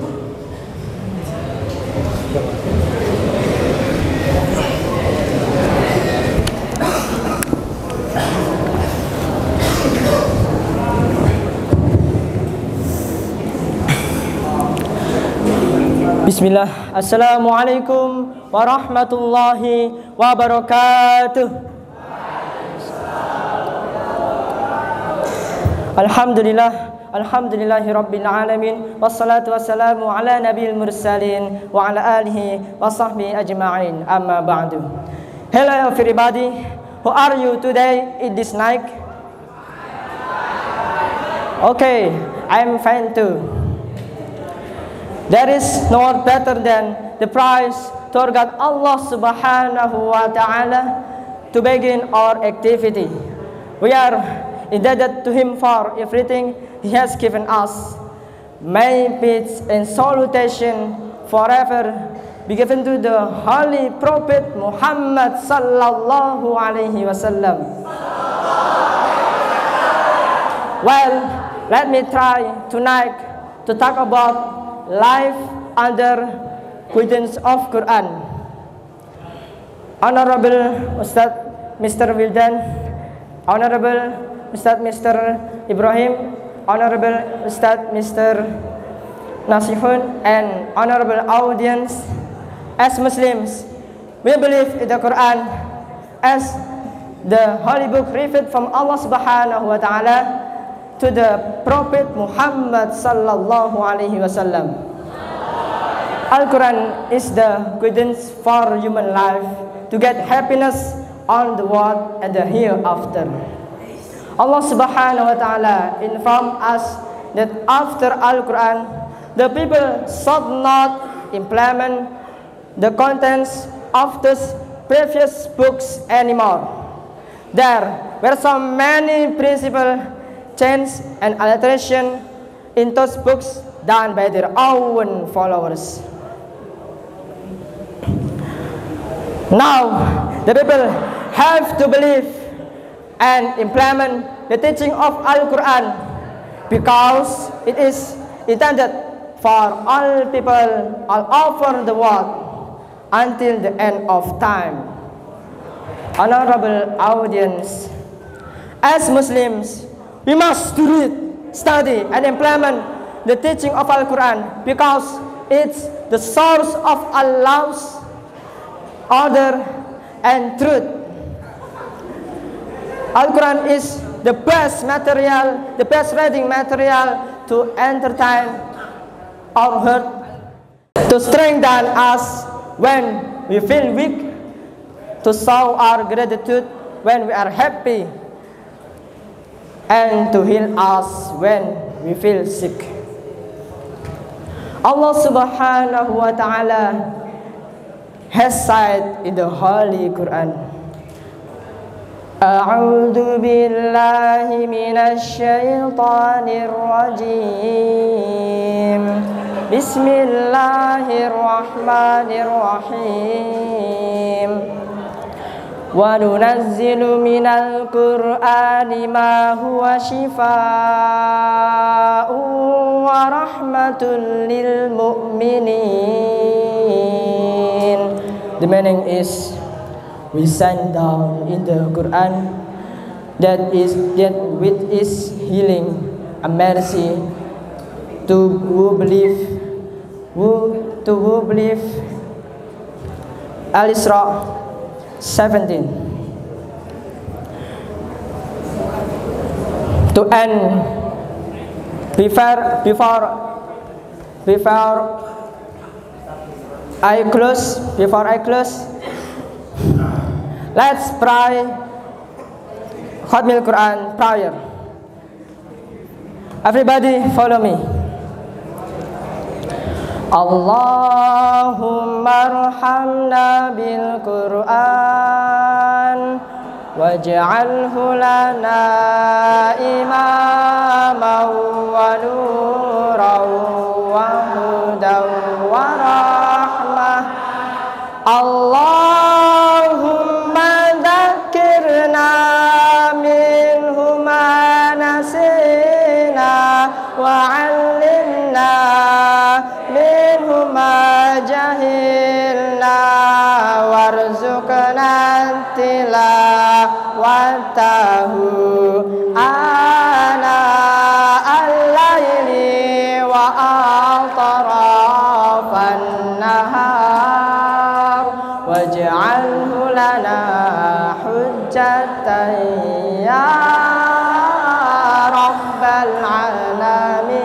Bismillah. Assalamualaikum warahmatullahi wabarakatuh. Alhamdulillah, alhamdulillahi rabbil alamin, wassalatu wassalamu ala nabiyil mursalin wa ala alihi wa sahbihi ajma'in. Amma ba'du. Hello everybody, who are you today in this night? Okay, I'm fine too. There is no one better than the praise to our God Allah subhanahu wa ta'ala to begin our activity. We are indebted to Him for everything He has given us. May peace and salutation forever be given to the Holy Prophet Muhammad sallallahu alaihi wasallam. Well, let me try tonight to talk about life under guidance of Quran. Honorable Ustaz Mr. Wildan, Honorable Ustaz Mr. Ibrahim, Honorable Ustaz Mr. Nasihun, and honorable audience, as Muslims, we believe in the Quran as the holy book revealed from Allah subhanahu wa ta'ala to the Prophet Muhammad sallallahu alaihi wasallam. Al-Quran is the guidance for human life to get happiness on the world and the hereafter. Allah subhanahu wa ta'ala informed us that after Al-Quran, the people should not implement the contents of those previous books anymore. There were so many principles change and alteration in those books done by their own followers. Now, the people have to believe and implement the teaching of Al-Quran because it is intended for all people all over the world until the end of time. Honorable audience, as Muslims, we must read, study, and implement the teaching of Al-Quran because it's the source of Allah's order and truth. Al-Quran is the best material, the best reading material to entertain our heart, to strengthen us when we feel weak, to show our gratitude when we are happy, and to heal us when we feel sick. Allah subhanahu wa ta'ala has said in the Holy Quran, A'udhu billahi minash shaytanir rajim. Bismillahirrahmanirrahim. Wa nunazzilu minal Qur'ani ma huwa shifaa'un wa rahmatun lil mu'minin. The meaning is, we send down in the Quran that which is healing and mercy to who believe. Who believe. Al-Isra 17. To end, before I close, let's pray Khatmil Quran prayer. Everybody follow me. Allahumma arhamna bil Quran waj'alhu lana imaman wa nuran wa hudan wa rahmah. Allahumma dzakirna minhu ma nasina wa 'allimna minhu ma jahilna warzuqna tilawatahu ana al-laili wa atrafan nahar waj'alhu lana hujjatan ya rabbal alamin.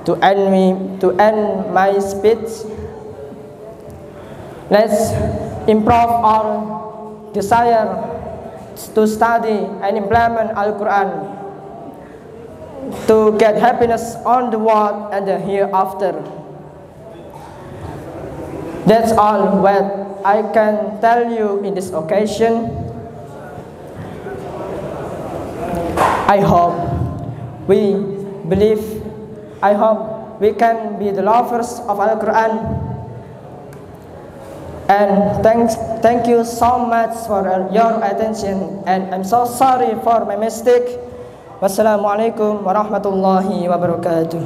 To end my speech, let's improve our desire to study and implement Al-Quran to get happiness on the world and the hereafter. That's all what I can tell you in this occasion. I hope we can be the lovers of Al-Quran. And thank you so much for your attention, and I'm so sorry for my mistake. Wassalamualaikum warahmatullahi wabarakatuh.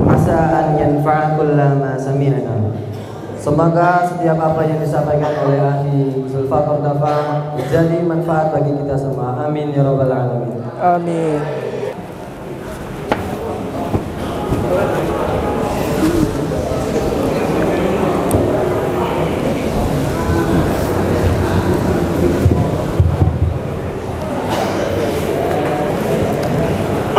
Asa an yanfa'a kullama sami'na. Semoga setiap apa yang disampaikan oleh Akhi Zulfa Kordafa menjadi manfaat bagi kita semua. Amin ya rabbal alamin. Amin.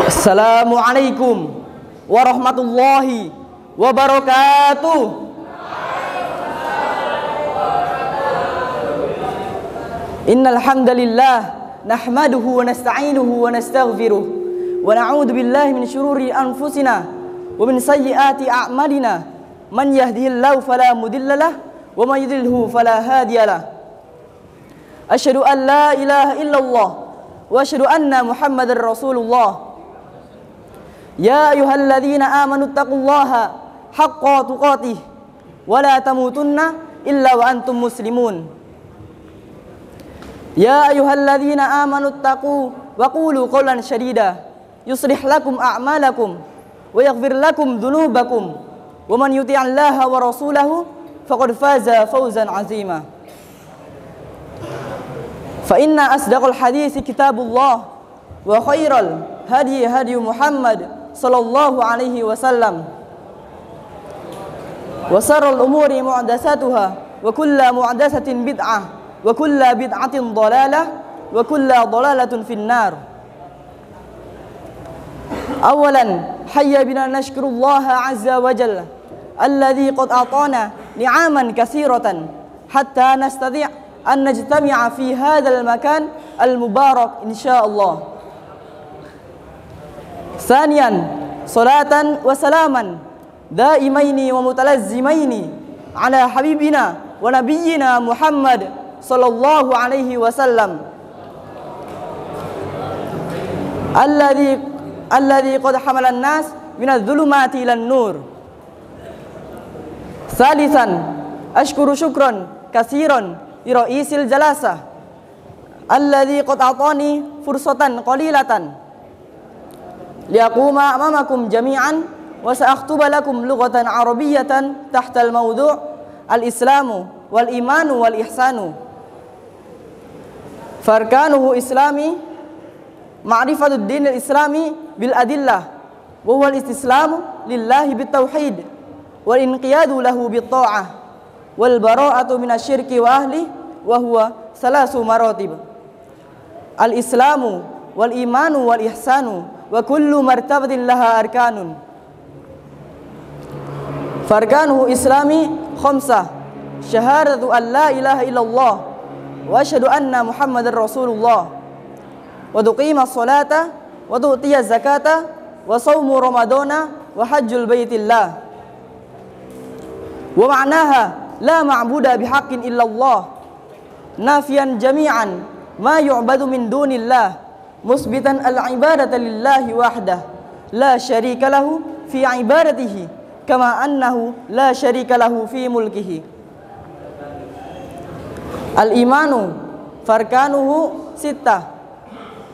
Assalamualaikum warahmatullahi wabarakatuh. Innal hamdalillah nahmaduhu wa nasta'inuhu wa nastaghfiruh wa na'udzu billahi min shururi anfusina wa min sayyiati a'malina. Man yahdihillahu fala mudhillalah wa man yudlilhu fala hadiyalah. Asyhadu an la ilaha illallah wa asyhadu anna Muhammadar Rasulullah. Ya ayyuhalladzina amanu taqullaha haqqa tuqatih wa la tamutunna illa wa antum muslimun. Ya ayyuhalladzina amanu taqu wa qulu qawlan syadida yuslih lakum a'malakum wa yaghfir lakum dhunubakum wa man yuti'allaha wa rasulahu faqad faza fawzan 'azima. Fa inna asdaqal hadits kitabullah wa khairal hadi hadi Muhammad sallallahu alaihi wasallam wa sharral umuri muhdatsatuha wa kullu muhdatsatin bid'ah wa kullu bid'atin dhalalah wa kullu dhalalatin finnar. Awalan hayya bina nashkurullaha azza wa jalla alladhi qad atana ni'aman katsiratan hatta nastati' an najtami'a fi hadzal makan al-mubarak insyaallah. Thaniyan salatan wa salaman daimaini wa mutalazzimaini ala habibina wa nabiyyina Muhammad sallallahu alaihi wasallam alladhi qad hamala an-nas min adh-dhulumati ila an-nur. Thalithan ashkuru syukran katsiran li ra'isil jalasah alladhi qad atani fursatan qalilatan liaquma amamakum jami'an wa sa'aktuba lakum lughatan arabiyyatan tahta al-mawdu' al-islamu wal imanu wal ihsanu. Farkanuhu islami ma'rifatud din al-islami bil adillah wa huwa al-istislamu lillahi bit tauhid wal inqiyadu lahu bit ta'ah wal bara'atu minasyirki wa ahli wa huwa salasu maratib. Al-islamu wal imanu wal ihsanu wa kullu martabatin laha arkanun. Farkanuhu islami khamsah, syahadatu an la ilaha illallah wa asyhadu anna muhammadar rasulullah wa tuqima sholata wa tu'tiya zakata wa sawmu ramadana wa hajjul baitillah. Wa ma'naha la ma'buda bihaqqin illallah nafiyan jami'an ma yu'badu min dunillah musbitan al-ibadata lillahi wahdah la syarika lahu fi ibadatihi kama annahu la syarika lahu fi mulkihi. Al-imanu farkanuhu sittah,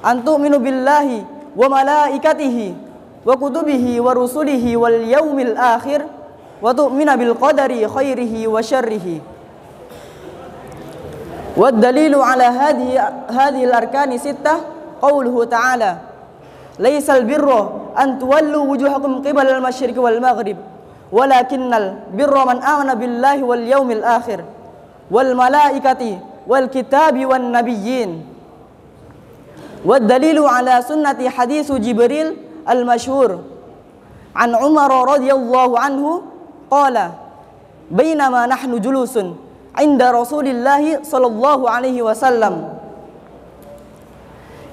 an tu'minu billahi wa malaikatihi wa kutubihi wa rusulihi wal yaumil akhir wa tu'mina bil qadari khairihi wa syarrihi. Wad dalilu ala hadhihi al-arkani sittah qauluhu ta'ala laysal birra an tuwallu wujuhakum qibala al-masyriqi wal maghrib walakinnal birra man amana billahi wal yaumil akhir wal malaikati wal kitabi wan nabiyyin. Wad dalilu ala sunnati haditsu Jibril al-masyhur an Umar radhiyallahu anhu qala bainama nahnu julusun inda Rasulillah sallallahu alaihi wasallam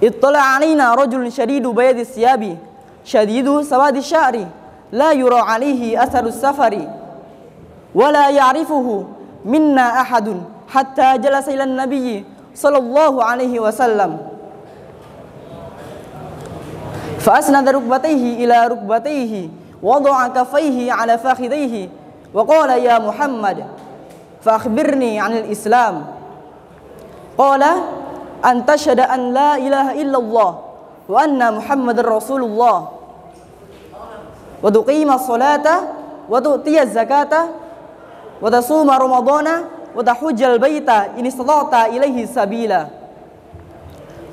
ittala alaina rajulun shadidu bayadis siyabi shadidu sawadi sya'ri la yura alaihi atharus safari wa la ya'rifuhu minna ahadun hatta jalasa ila nabiyyi sallallahu alaihi wasallam fa asnada rukbatayhi ila rukbatayhi wada'a kaffayhi ala fakhidayhi wa qala ya Muhammad fa akhbirni 'anil Islam. Qala an tashhada an la ilaha illallah wa anna Muhammadar Rasulullah wa tuqima sholata wa tu'tiya zakata wa tasuma ramadana wa tahujjal baita in istata'ta ilaihi sabila.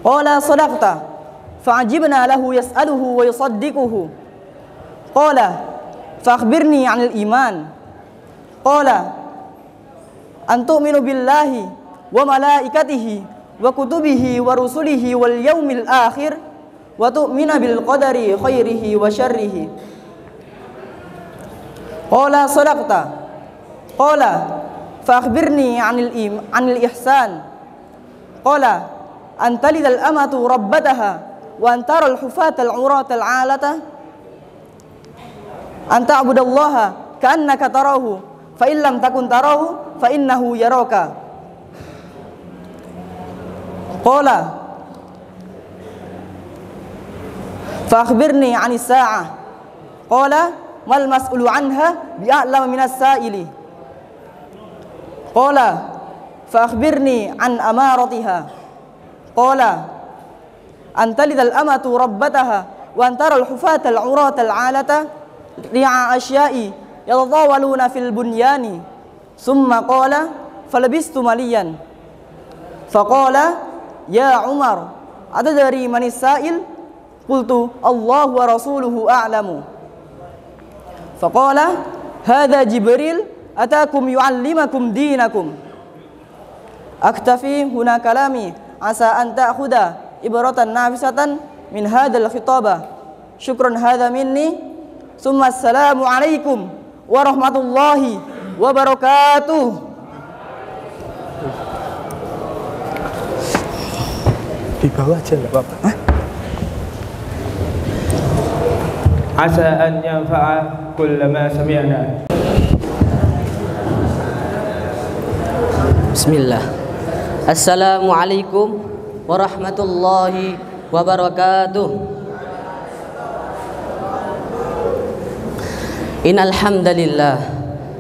Qala sadaqta fa'ajibna lahu yas'aluhu wa yusaddiquhu. Qala fa'akhbirni 'anil iman. Qala an tu'minu billahi wa malaikatihi wa kutubihi wa rusulihi wal yaumil akhir wa tu'mina bil qadari khairihi wa syarrihi. Qala sadaqta. Qala fa akhbirni 'anil ihsan. Qala an talidal amatu rabbataha wa an taral hufatal 'uratal 'alata an ta'budallaha ka'annaka tarahu fa in lam takun tarahu fa innahu yaraka. Qala fa akhbirni 'anis sa'ah. Qala mal mas'ulu 'anha bi'a'lama minas sa'ili. Qala fa akhbirni 'an amaratiha. Qala an talidal amatu rabbataha wa an taral hufatal 'uratal 'alata ri'a asya'i yatatawaluna fil bunyani. Summa qala falabistu maliyan. Faqala ya Umar atadari manis sa'il? Qultu Allah wa rasuluhu a'lamu. Faqala hadha Jibril atakum yu'allimakum dinakum. Aktafi huna kalami asa an ta'khudha ibratan nafisatan min hadzal khitabah. Syukran hadza minni. Summa assalamu alaikum warahmatullahi wabarakatuh. Di bawah aja enggak apa-apa. Asa an yanfa'a kullama sami'na. Bismillah. Assalamualaikum warahmatullahi wabarakatuh. Innal hamdalillah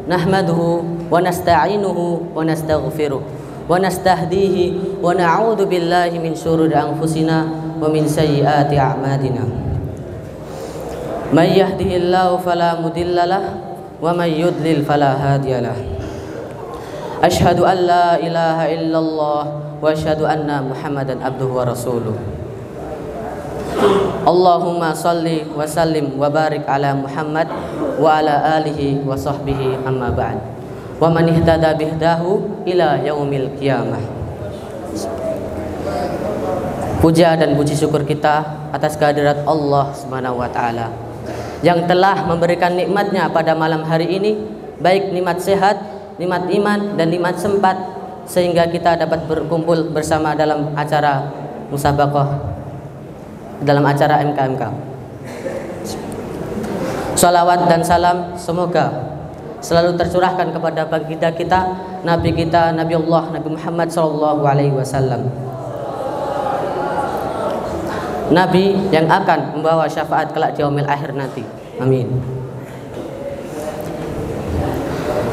nahmaduhu wa nasta'inuhu wa nastaghfiruh wa nastahdihi wa na'udzu billahi min syururi anfusina wa min sayyiati a'malina. May yahdihillahu fala mudilla lahu wa may yudlil fala hadiya lahu. Asyhadu an la ilaha illallah wa asyhadu anna Muhammadan abduhu wa rasuluh. Allahumma salli wa sallim wa barik ala Muhammad wa ala alihi wa sahbihi amma ba'd. Wa man ihtada bihdahu ila yaumil qiyamah. Puja dan puji syukur kita atas kehadirat Allah Subhanahu wa taala yang telah memberikan nikmatnya pada malam hari ini, baik nikmat sehat, nikmat iman, dan nikmat sempat, sehingga kita dapat berkumpul bersama dalam acara musabaqah, dalam acara MKMK. Salawat dan salam semoga selalu tercurahkan kepada baginda kita, Nabi Allah Nabi Muhammad SAW, Nabi yang akan membawa syafaat kelak di yaumil akhir nanti. Amin.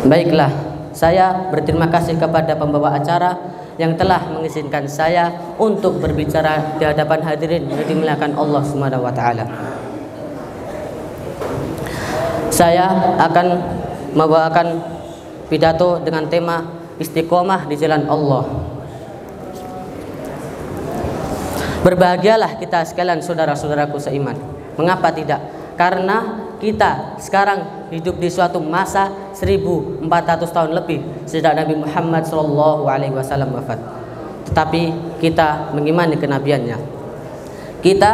Baiklah, saya berterima kasih kepada pembawa acara yang telah mengizinkan saya untuk berbicara di hadapan hadirin yang dimuliakan Allah Subhanahu wa taala. Saya akan membawakan pidato dengan tema istiqomah di jalan Allah. Berbahagialah kita sekalian saudara-saudaraku seiman. Mengapa tidak? Karena kita sekarang hidup di suatu masa 1400 tahun lebih sejak Nabi Muhammad SAW wafat. Tetapi kita mengimani kenabiannya. Kita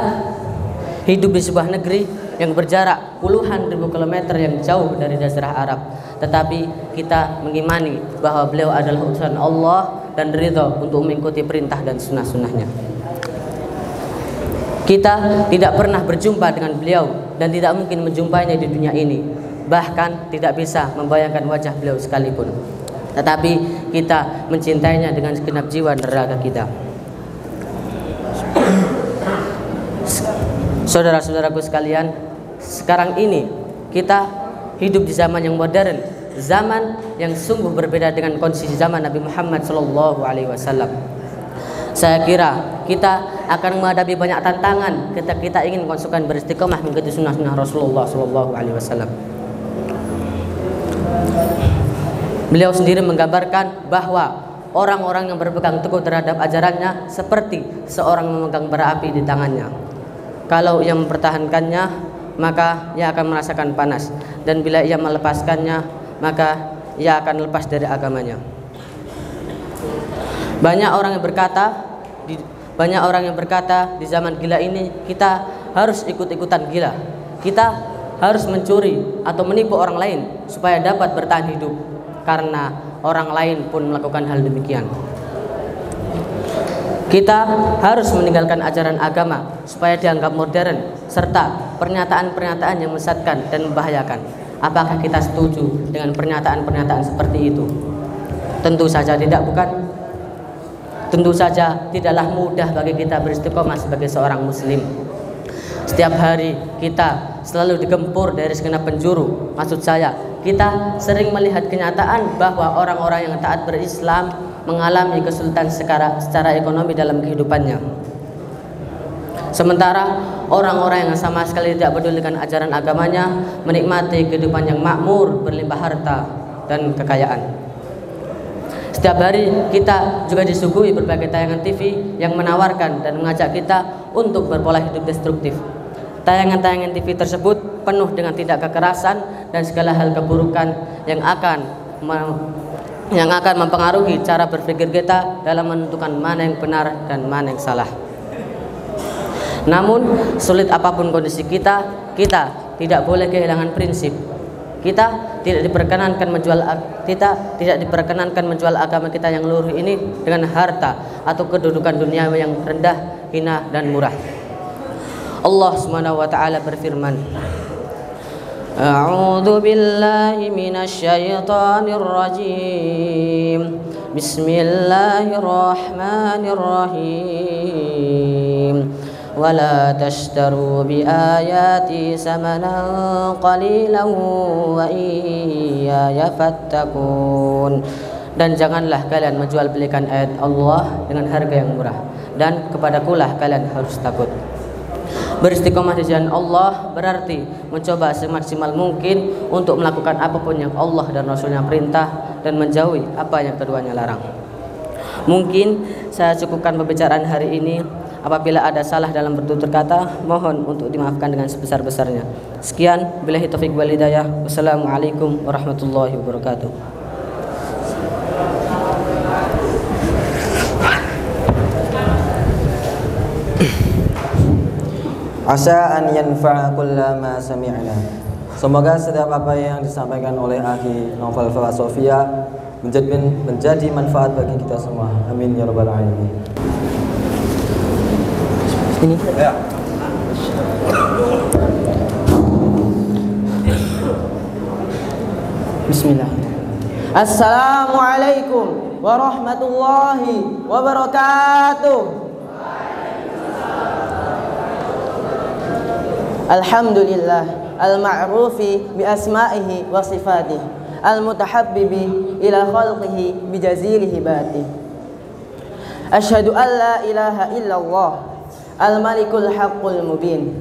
hidup di sebuah negeri yang berjarak puluhan ribu kilometer yang jauh dari Jazirah Arab. Tetapi kita mengimani bahwa beliau adalah utusan Allah dan ridho untuk mengikuti perintah dan sunnah-sunnahnya. Kita tidak pernah berjumpa dengan beliau dan tidak mungkin menjumpainya di dunia ini. Bahkan tidak bisa membayangkan wajah beliau sekalipun. Tetapi kita mencintainya dengan segenap jiwa dan raga kita. Saudara-saudaraku sekalian, sekarang ini kita hidup di zaman yang modern, zaman yang sungguh berbeda dengan kondisi zaman Nabi Muhammad SAW. Saya kira kita akan menghadapi banyak tantangan ketika kita ingin konsekuen beristiqomah mengikuti sunnah-sunnah Rasulullah SAW. Beliau sendiri menggambarkan bahwa orang-orang yang berpegang teguh terhadap ajarannya seperti seorang memegang bara api di tangannya. Kalau ia mempertahankannya, maka ia akan merasakan panas, dan bila ia melepaskannya, maka ia akan lepas dari agamanya. Banyak orang yang berkata di zaman gila ini kita harus ikut-ikutan gila. Kita harus mencuri atau menipu orang lain supaya dapat bertahan hidup, karena orang lain pun melakukan hal demikian. Kita harus meninggalkan ajaran agama supaya dianggap modern, serta pernyataan-pernyataan yang menyesatkan dan membahayakan. Apakah kita setuju dengan pernyataan-pernyataan seperti itu? Tentu saja tidak, bukan? Tentu saja tidaklah mudah bagi kita beristiqomah sebagai seorang muslim. Setiap hari kita selalu digempur dari segenap penjuru. Maksud saya, kita sering melihat kenyataan bahwa orang-orang yang taat berislam mengalami kesulitan secara ekonomi dalam kehidupannya. Sementara orang-orang yang sama sekali tidak peduli dengan ajaran agamanya menikmati kehidupan yang makmur, berlimpah harta dan kekayaan. Setiap hari kita juga disuguhi berbagai tayangan TV yang menawarkan dan mengajak kita untuk berpola hidup destruktif. Tayangan-tayangan TV tersebut penuh dengan tindak kekerasan dan segala hal keburukan yang akan mempengaruhi cara berpikir kita dalam menentukan mana yang benar dan mana yang salah. Namun sulit apapun kondisi kita tidak boleh kehilangan prinsip. Kita tidak diperkenankan menjual agama kita yang luhur ini dengan harta atau kedudukan duniawi yang rendah, hina dan murah. Allah Subhanahu wa taala berfirman, A'udzu billahi minasyaitonir rajim. Bismillahirrahmanirrahim. ولا تشتروا بآياتي ثمنا قليلا وإياي فاتقون. Dan janganlah kalian menjual belikan ayat Allah dengan harga yang murah, dan kepadakulah kalian harus takut. Beristiqomah di jalan Allah berarti mencoba semaksimal mungkin untuk melakukan apapun yang Allah dan Rasulnya perintah dan menjauhi apa yang keduanya larang. Mungkin saya cukupkan pembicaraan hari ini. Apabila ada salah dalam bertutur kata, mohon untuk dimaafkan dengan sebesar-besarnya. Sekian, billahi taufiq wal hidayah. Wassalamualaikum warahmatullahi wabarakatuh. Asa an yanfa'a kullama sami'na. Semoga setiap apa yang disampaikan oleh akhi Novel Sofia menjadi manfaat bagi kita semua. Amin ya rabbal alamin. Ini. Ya. Bismillah. Assalamualaikum warahmatullahi wabarakatuh. Alhamdulillah al-ma'rufi bi asma'ihi wa sifatihi al-mutahabbibi ila khalqihi bi jazili hibatihi. Asyhadu an la ilaha illallah al-malikul haqqul mubin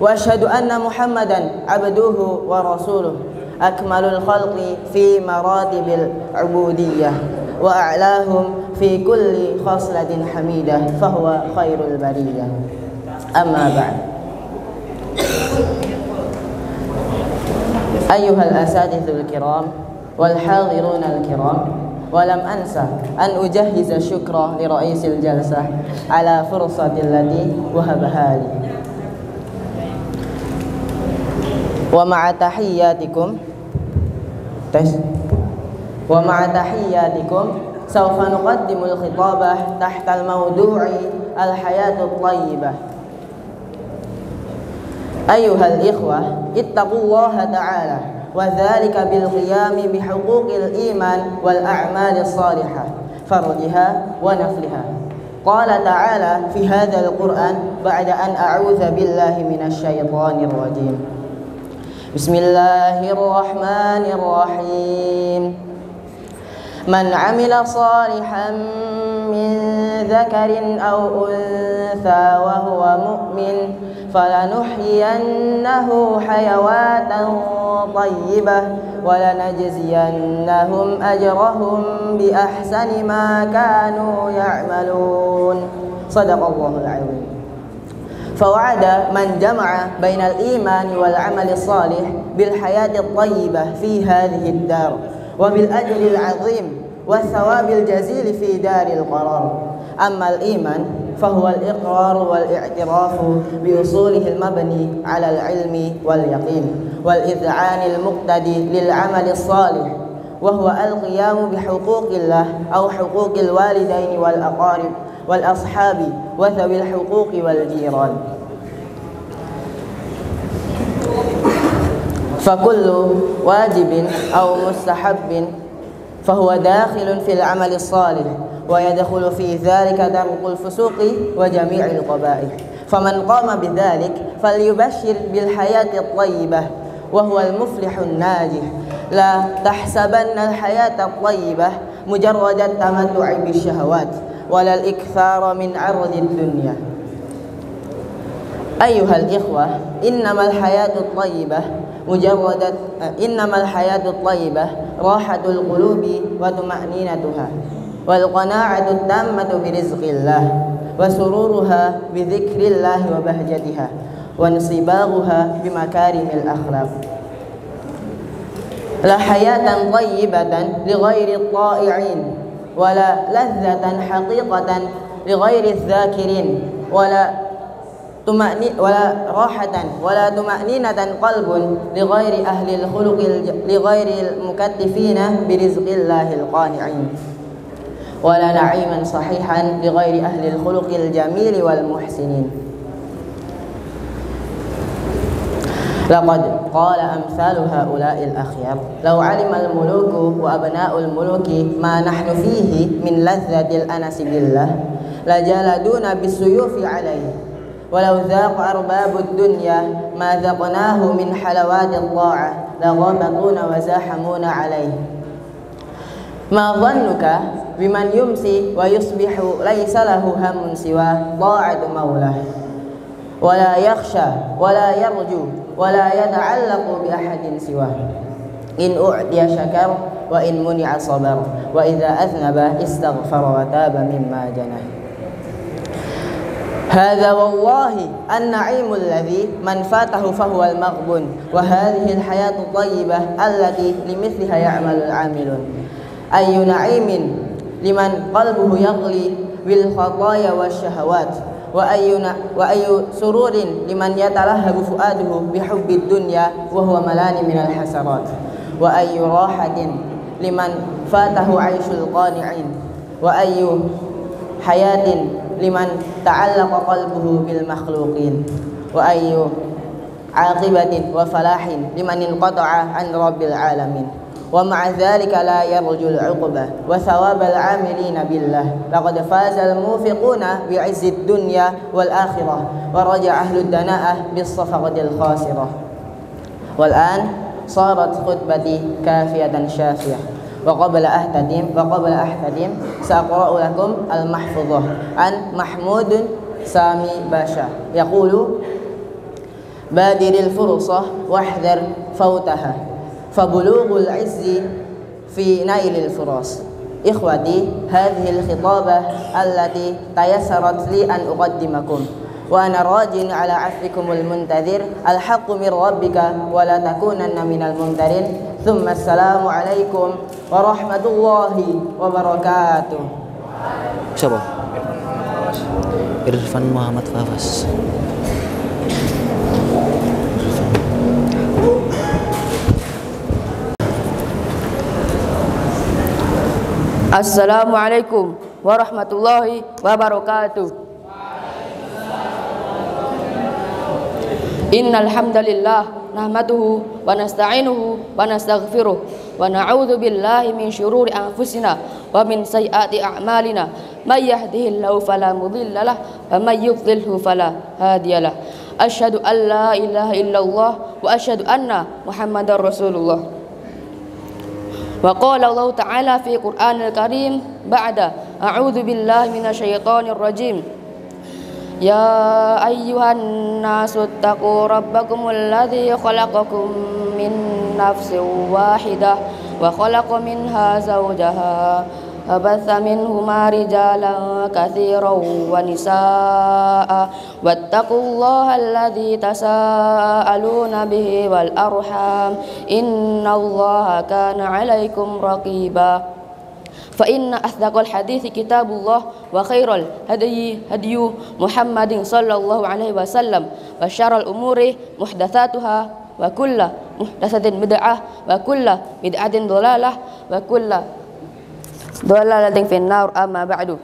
wa asyhadu anna Muhammadan abduhu wa rasuluh akmalul khalqi fi maratibil ubudiyyah wa a'lahum fi kulli khaslatin hamidah fahuwa khairul bariyah. Amma ba'd. Ayyuhal asatidhul kiram wal hadiruna al kiram, walam ansa an ujahhiza syukra li ra'isil jalsah ala fursatil lati wahabaha li. Wa ma'a tahiyyatikum sawfa nuqaddimu al-khitabah tahta al-mawdu'i al-hayatu at-tayyibah. Ayyuhal ikhwah, ittaqullaha ta'ala wa dhalika bil qiyami bi huquqil iman wal a'malis salihah fardiha wa nafliha. Qala ta'ala fi hadzal Qur'an ba'da an a'udzu billahi minasy syaithanir rajim. Bismillahirrahmanirrahim. Man 'amila salihan min dzakarin aw untha wa huwa mu'min falanuhyiyannahu hayawatan tayyibah wa lanajziyannahum ajrahum bi ahsani ma kanu ya'malun. Shadaqallahul 'azim. Fawa'ada man jama'a bainal iman wal 'amali shalih bil hayati tayyibah fi hadhihi ad-dar wa bil ajri al-'azim wa thawabil jazil fi daril qarar. Amma al-iman فهو الإقرار والاعتراف بأصوله المبني على العلم واليقين والإذعان المقتدي للعمل الصالح، وهو القيام بحقوق الله أو حقوق الوالدين والأقارب والأصحاب وذوي الحقوق والجيران. فكل واجب أو مستحب فهو داخل في العمل الصالح، ويدخل في ذلك ترك الفسوق وجميع القبائح. فمن قام بذلك فليبشر بالحياة الطيبة وهو المفلح الناجح. لا تحسبن الحياة الطيبة مجرد التمتع بالشهوات ولا الإكثار من عرض الدنيا. أيها الإخوة، إنما الحياة الطيبة راحة القلوب وطمأنينتها والقناعة التامة برزق الله وسرورها بذكر الله وبهجتها وانصباغها بمكارم الأخلاق. لا حياة طيبة لغير الطائعين ولا لذة حقيقة لغير الذاكرين ولا راحة ولا طمأنينة قلب لغير أهل الخلق لغير المكتفين برزق الله القانعين ولا نعيما صحيحا لغير أهل الخلق الجميل والمحسنين. لقد قال أمثال هؤلاء الأخيار: لو علم الملوك وأبناء الملوك ما نحن فيه من لذة الأنس بالله لجلدونا بالسيوف عليه، ولو ذاق أرباب الدنيا ما ذقناه من حلوات الطاعة لغبطونا وزاحمونا عليه. ما ظنك بمن يمسي ويصبح ليس له هم سوى طاعة مولاه ولا يخشى ولا يرجو ولا يتعلق بأحد سواه إن أعطي شكر وإن منع صبر وإذا أذنب استغفر وتاب مما جنى. هذا والله النعيم الذي من فاته فهو المغبون وهذه الحياة الطيبة التي لمثلها يعمل العاملون. أي نعيم لمن قلبه يغلي بالخطايا والشهوات وأي سرور لمن يتلهب فؤاده بحب الدنيا وهو ملان من الحسرات وأي راحة لمن فاته عيش القانعين وأي حياة لمن تعلق قلبه بالمخلوقين وأي عاقبة وفلاح لمن انقطع عن رب العالمين ومع ذلك لا يرجو العقبة وثواب العاملين بالله. لقد فاز الموفقون بعز الدنيا والآخرة ورجع أهل الدناءة بالصفقة الخاسرة. والآن صارت خطبتي كافية شافية وقبل أحتدم سأقرأ لكم المحفوظة عن محمود سامي باشا يقول: بادر الفرصة واحذر فوتها فبلوغ العز في نيل الفرص. إخوتي، هذه الخطابة التي تيسرت لي أن أقدمكم وأنا راج على عفوكم المنتظر. الحق من ربك ولا تكونن من الممترين. ثم السلام عليكم ورحمة الله وبركاته. Siapa? Irfan Muhammad Fafas. Assalamualaikum warahmatullahi wabarakatuh. Innal hamdalillah nahmaduhu wa nasta'inuhu wa nastaghfiruh wa na'udzu billahi min syururi anfusina wa min sayyiati a'malina. May yahdihillahu fala mudilla lahu wa may yudlilhu fala hadiyalah. Asyhadu an la ilaha illallah wa asyhadu anna Muhammadar Rasulullah. Wa qala Allah Ta'ala fi Qur'anil Karim ba'da a'udzu billahi minasyaitonir rajim. Ya ayyuhan nasu taqu rabbakumul ladzi khalaqakum min nafsin wahidah wa khalaqa minha zawjaha wa batha minhuma rijalan katsiran wa nisaa wattaqullaha alladzi tasaaluna bihi wal arham innallaha kana 'alaikum raqiba. Fa inna asdaqal hadithi kitabullah wa khairal hadyu Muhammadin sallallahu alaihi wasallam wa syarrul umuri muhdatsatuha wa kullu muhdatsatin bid'ah wa kullu bid'atin dhalalah wa kullu dhalalatin finnar. Amma ba'du.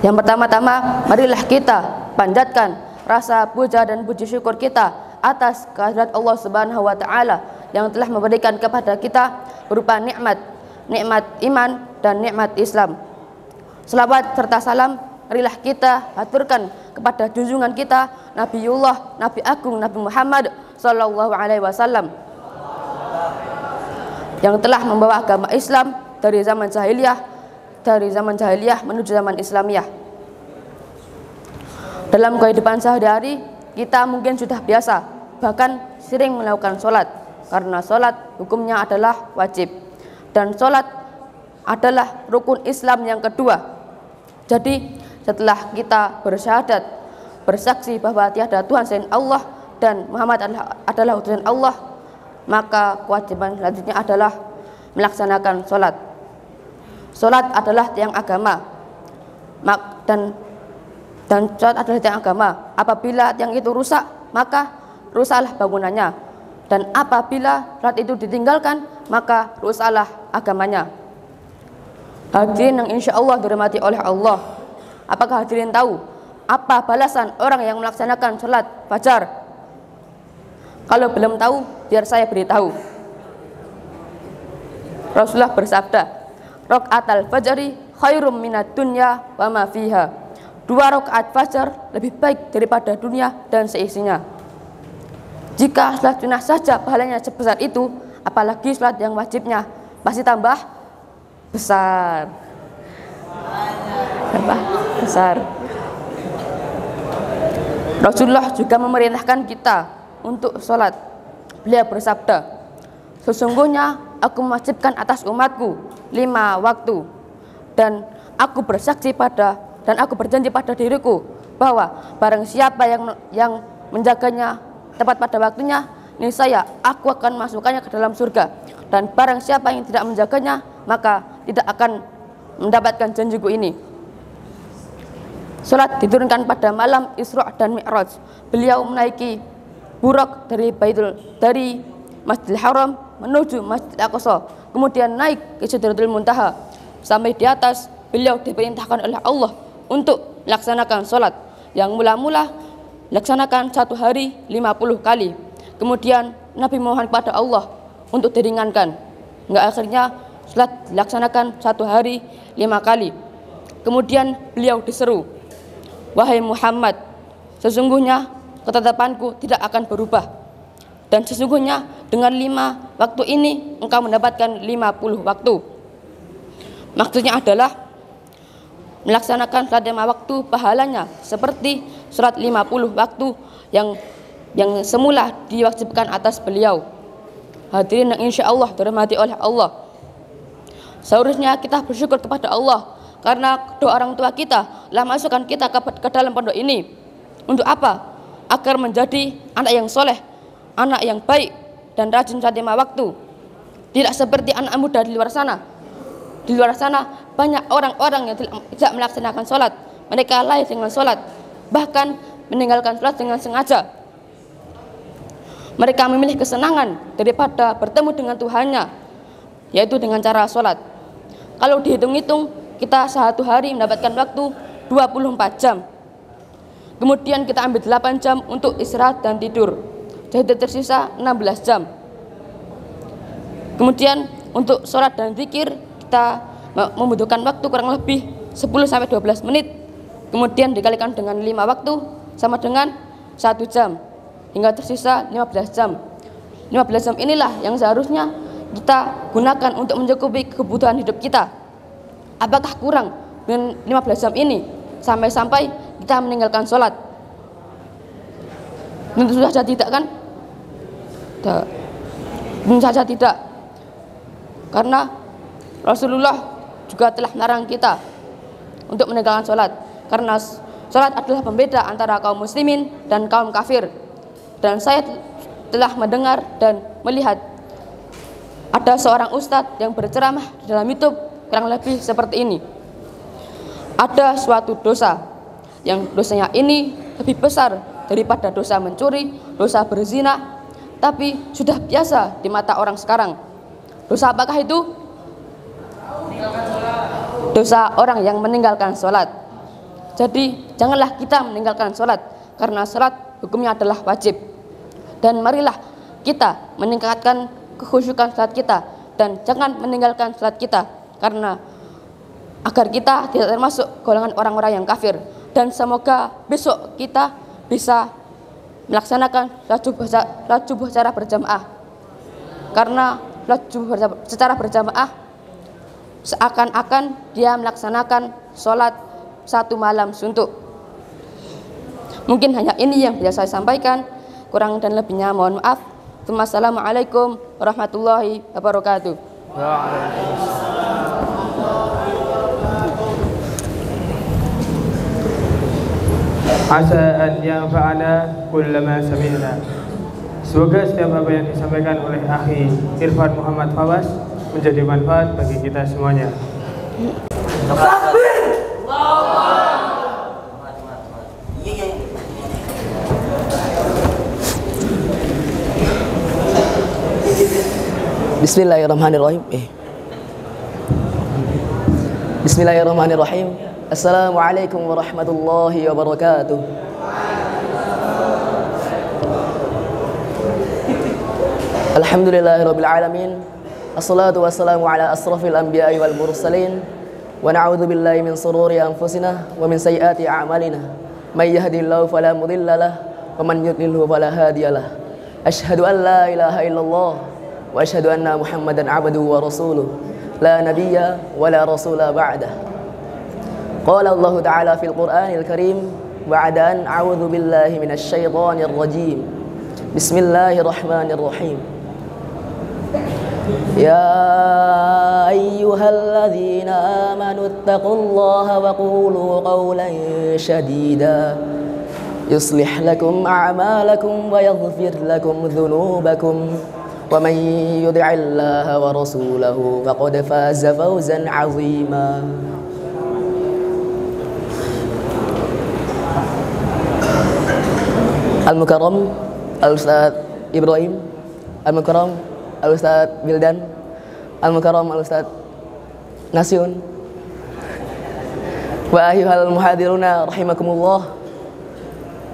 Yang pertama-tama, marilah kita panjatkan rasa puja dan puji syukur kita atas kehadirat Allah Subhanahu wa taala yang telah memberikan kepada kita berupa nikmat iman dan nikmat Islam. Selawat serta salam marilah kita haturkan kepada junjungan kita Nabiullah Nabi Agung Nabi Muhammad sallallahu alaihi wasallam yang telah membawa agama Islam dari zaman jahiliyah menuju zaman Islamiyah. Dalam kehidupan sehari-hari kita mungkin sudah biasa bahkan sering melakukan sholat, karena sholat hukumnya adalah wajib dan sholat adalah rukun Islam yang kedua. Jadi setelah kita bersyahadat, bersaksi bahwa tiada Tuhan selain Allah dan Muhammad adalah utusan Allah, maka kewajiban selanjutnya adalah melaksanakan sholat. Sholat adalah tiang agama dan sholat adalah tiang agama. Apabila tiang itu rusak, maka rusaklah bangunannya, dan apabila sholat itu ditinggalkan, maka rusaklah agamanya. Hadirin yang insya Allah dirahmati oleh Allah, apakah hadirin tahu apa balasan orang yang melaksanakan sholat fajar? Kalau belum tahu, biar saya beritahu. Rasulullah bersabda, raqatal fajri khairum minad dunya wa ma fiha. 2 rakaat fajar lebih baik daripada dunia dan seisinya. Jika sholat sunnah saja pahalanya sebesar itu, apalagi sholat yang wajibnya masih tambah besar. Rasulullah juga memerintahkan kita untuk sholat. Beliau bersabda, sesungguhnya aku mewajibkan atas umatku 5 waktu, dan aku bersaksi dan aku berjanji pada diriku bahwa barang siapa yang menjaganya tepat pada waktunya, niscaya aku akan masukkannya ke dalam surga, dan barang siapa yang tidak menjaganya maka tidak akan mendapatkan janjiku ini. Salat diturunkan pada malam Isra dan Mi'raj. Beliau menaiki buraq dari Masjidil Haram menuju Masjidil Aqsa, kemudian naik ke Sidratul Muntaha. Sampai di atas, beliau diperintahkan oleh Allah untuk melaksanakan salat yang mula-mula laksanakan 1 hari 50 kali. Kemudian Nabi mohon kepada Allah untuk diringankan, hingga akhirnya salat dilaksanakan 1 hari 5 kali. Kemudian beliau diseru, wahai Muhammad, sesungguhnya ketetapanku tidak akan berubah, dan sesungguhnya dengan 5 waktu ini engkau mendapatkan 50 waktu. Maksudnya adalah melaksanakan salat 5 waktu pahalanya seperti salat 50 waktu yang semula diwajibkan atas beliau. Hadirin yang insya Allah dirahmati oleh Allah, seharusnya kita bersyukur kepada Allah karena kedua orang tua kita telah masukkan kita ke dalam pondok ini. Untuk apa? Agar menjadi anak yang soleh, anak yang baik dan rajin salat 5 waktu. Tidak seperti anak muda di luar sana. Di luar sana banyak orang-orang yang tidak melaksanakan sholat. Mereka lalai dengan sholat, bahkan meninggalkan sholat dengan sengaja. Mereka memilih kesenangan daripada bertemu dengan Tuhannya, yaitu dengan cara sholat. Kalau dihitung-hitung, kita 1 hari mendapatkan waktu 24 jam. Kemudian kita ambil 8 jam untuk istirahat dan tidur, jadi tersisa 16 jam. Kemudian untuk sholat dan zikir kita membutuhkan waktu kurang lebih 10-12 menit. Kemudian dikalikan dengan 5 waktu sama dengan 1 jam, hingga tersisa 15 jam. 15 jam inilah yang seharusnya kita gunakan untuk mencukupi kebutuhan hidup kita. Apakah kurang dengan 15 jam ini sampai-sampai kita meninggalkan sholat? Tentu saja tidak, kan? Tentu saja tidak. Karena Rasulullah juga telah melarang kita untuk meninggalkan sholat, karena sholat adalah pembeda antara kaum muslimin dan kaum kafir. Dan saya telah mendengar dan melihat ada seorang ustadz yang berceramah di dalam YouTube kurang lebih seperti ini. Ada suatu dosa yang dosanya ini lebih besar daripada dosa mencuri, dosa berzina, tapi sudah biasa di mata orang sekarang. Dosa apakah itu? Dosa orang yang meninggalkan sholat. Jadi janganlah kita meninggalkan sholat, karena sholat hukumnya adalah wajib. Dan marilah kita meningkatkan kekhusyukan sholat kita, dan jangan meninggalkan sholat kita, karena agar kita tidak termasuk golongan orang-orang yang kafir. Dan semoga besok kita bisa melaksanakan sholat subuh secara berjamaah, karena sholat subuh secara berjamaah seakan-akan dia melaksanakan sholat 1 malam suntuk. Mungkin hanya ini yang bisa saya sampaikan, kurang dan lebihnya mohon maaf. Wassalamualaikum warahmatullahi wabarakatuh. Asa an yanfa'ana kullama sami'na. Semoga setiap apa yang disampaikan oleh akhi Irfan Muhammad Fawaz menjadi manfaat bagi kita semuanya. Bismillahirrahmanirrahim. Bismillahirrahmanirrahim. Assalamualaikum warahmatullahi wabarakatuh. Alhamdulillahirabbil alamin. Assalatu wassalamu ala asrafil anbiya'i wal mursalin. Wa na'udzu billahi min shururi anfusina wa min sayyiati a'malina. May yahdihillahu fala mudilla lahu wa man yudlilhu fala hadiya lahu. Asyhadu an la ilaha illallah wa asyhadu anna Muhammadan 'abduhu wa rasuluh. La nabiyya wa la rasula ba'dah. Qala Allah Ta'ala fil Qur'anil Karim, بعد أن أعوذ بالله من الشيطان الرجيم بسم الله الرحمن الرحيم يا أيها الذين آمنوا اتقوا الله وقولوا قولا سديدا يصلح لكم أعمالكم ويغفر لكم ذنوبكم ومن يطع الله ورسوله فقد فاز فوزا عظيما. Al-Mukarram Al-Ustadz Ibrahim, Al-Mukarram Al-Ustadz Bildan, Al-Mukarram Al-Ustadz Nasyun, wa ayyuhal muhadiruna rahimakumullah.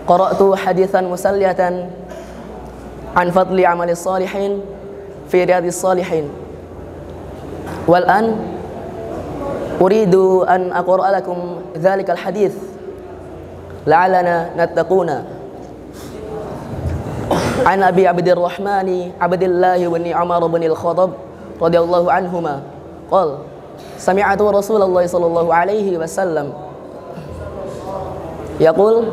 Qara'tu hadithan musalliyatan an fadli amali salihin fi riyadis salihin, wal an uridu an aqra'a lakum dhalikal hadith la'allana nattaquna. An Abi Abdurrahman Abdullah bin Umar bin Al-Khattab radhiyallahu anhuma qala sami'tu Rasulullah sallallahu alaihi wasallam yaqul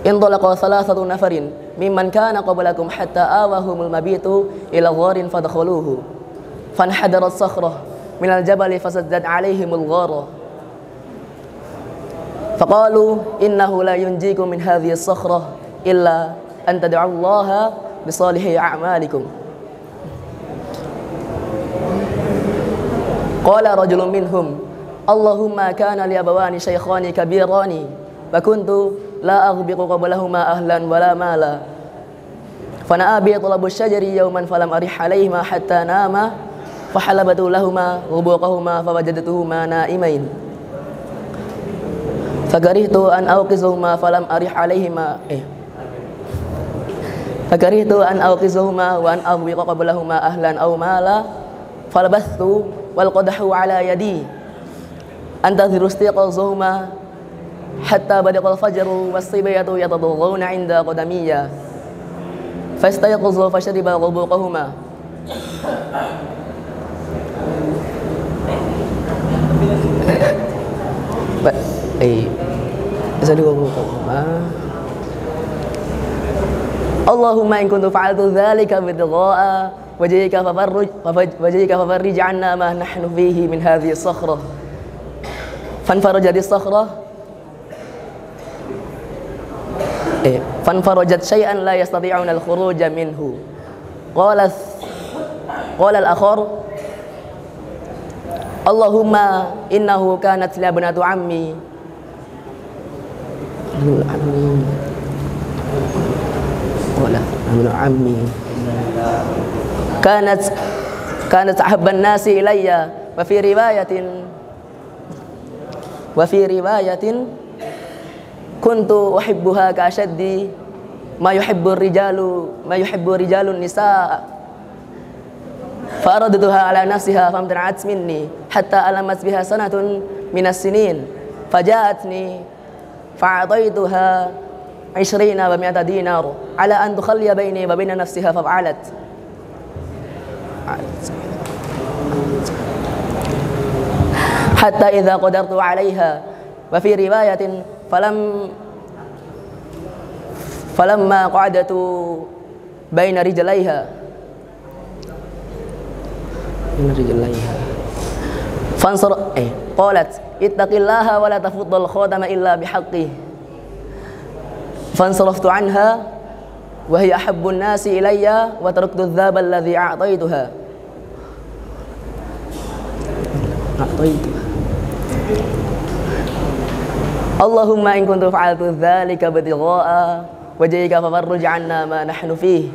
intalaqa thalathatu nafarin mimman kana qablakum hatta awahumul mabitu ila gharin fadkhaluhu fanhadarat sakhrah minal jabali fasaddad alaihimul ghara faqalu innahu la yunjikum min hadhihi as-sakhrah illa an tad'ullaha bi salihi a'malikum. Qala rajulun minhum Allahumma kana li abawani shaykhani kabirani wa kuntu la aghbiqu qablahuma ahlan wala mala fana abi talabu syajari yawman falam arih alaihima hatta nama fahalabatu lahuma ghubuqahuma fawajadtuhuma naimain fakarihtu an awqizuhuma falam arih alaihima fakarihtu an awqizuhuma wa an aghbiqa qablahuma ahlan aw mala falabathu wal qadahu ala yadi antadhiru istiqazuhuma hatta badaqa al-fajru was-sibyatu yatadawwuna 'inda qadamiyya fastayqazu fashariba ghubuqahuma Allahumma in kuntu fa'altu dhalika bidgha'a wajhika fafarrij 'anna ma nahnu fihi min hadhihi as-sakhrah fanfarajat as-sakhrah fanfarajat shay'an la yastati'una al-khuruj minhu qala al-akhar Allahumma innahu kanat li ibnatu ammi kanat ahabban nasi ilayya wa fi riwayatin kuntu uhibbuha ka ashaddi ma yuhibbu rijalun nisaa fa aradtuha ala nafsiha famtana'at minni hatta alamat biha sanatun minas sinin faja'atni fa'ataituha 20 wa 100 dinar ala an tukhalliya baini wa baina nafsiha faf'alat hatta idza qadartu 'alayha wa fi riwayatin falamma qa'adatu baina rijlaiha fansar qalat ittaqillaha wa la tafuddal khadama illa bihaqqihi fansaraftu anha wa hiya ahabbun nasi ilayya wa taraktu adh-dhaba alladhi a'taytuha Allahumma in kuntu fa'altu dhalika bidgha'a wajhika fafarrij 'anna ma nahnu fihi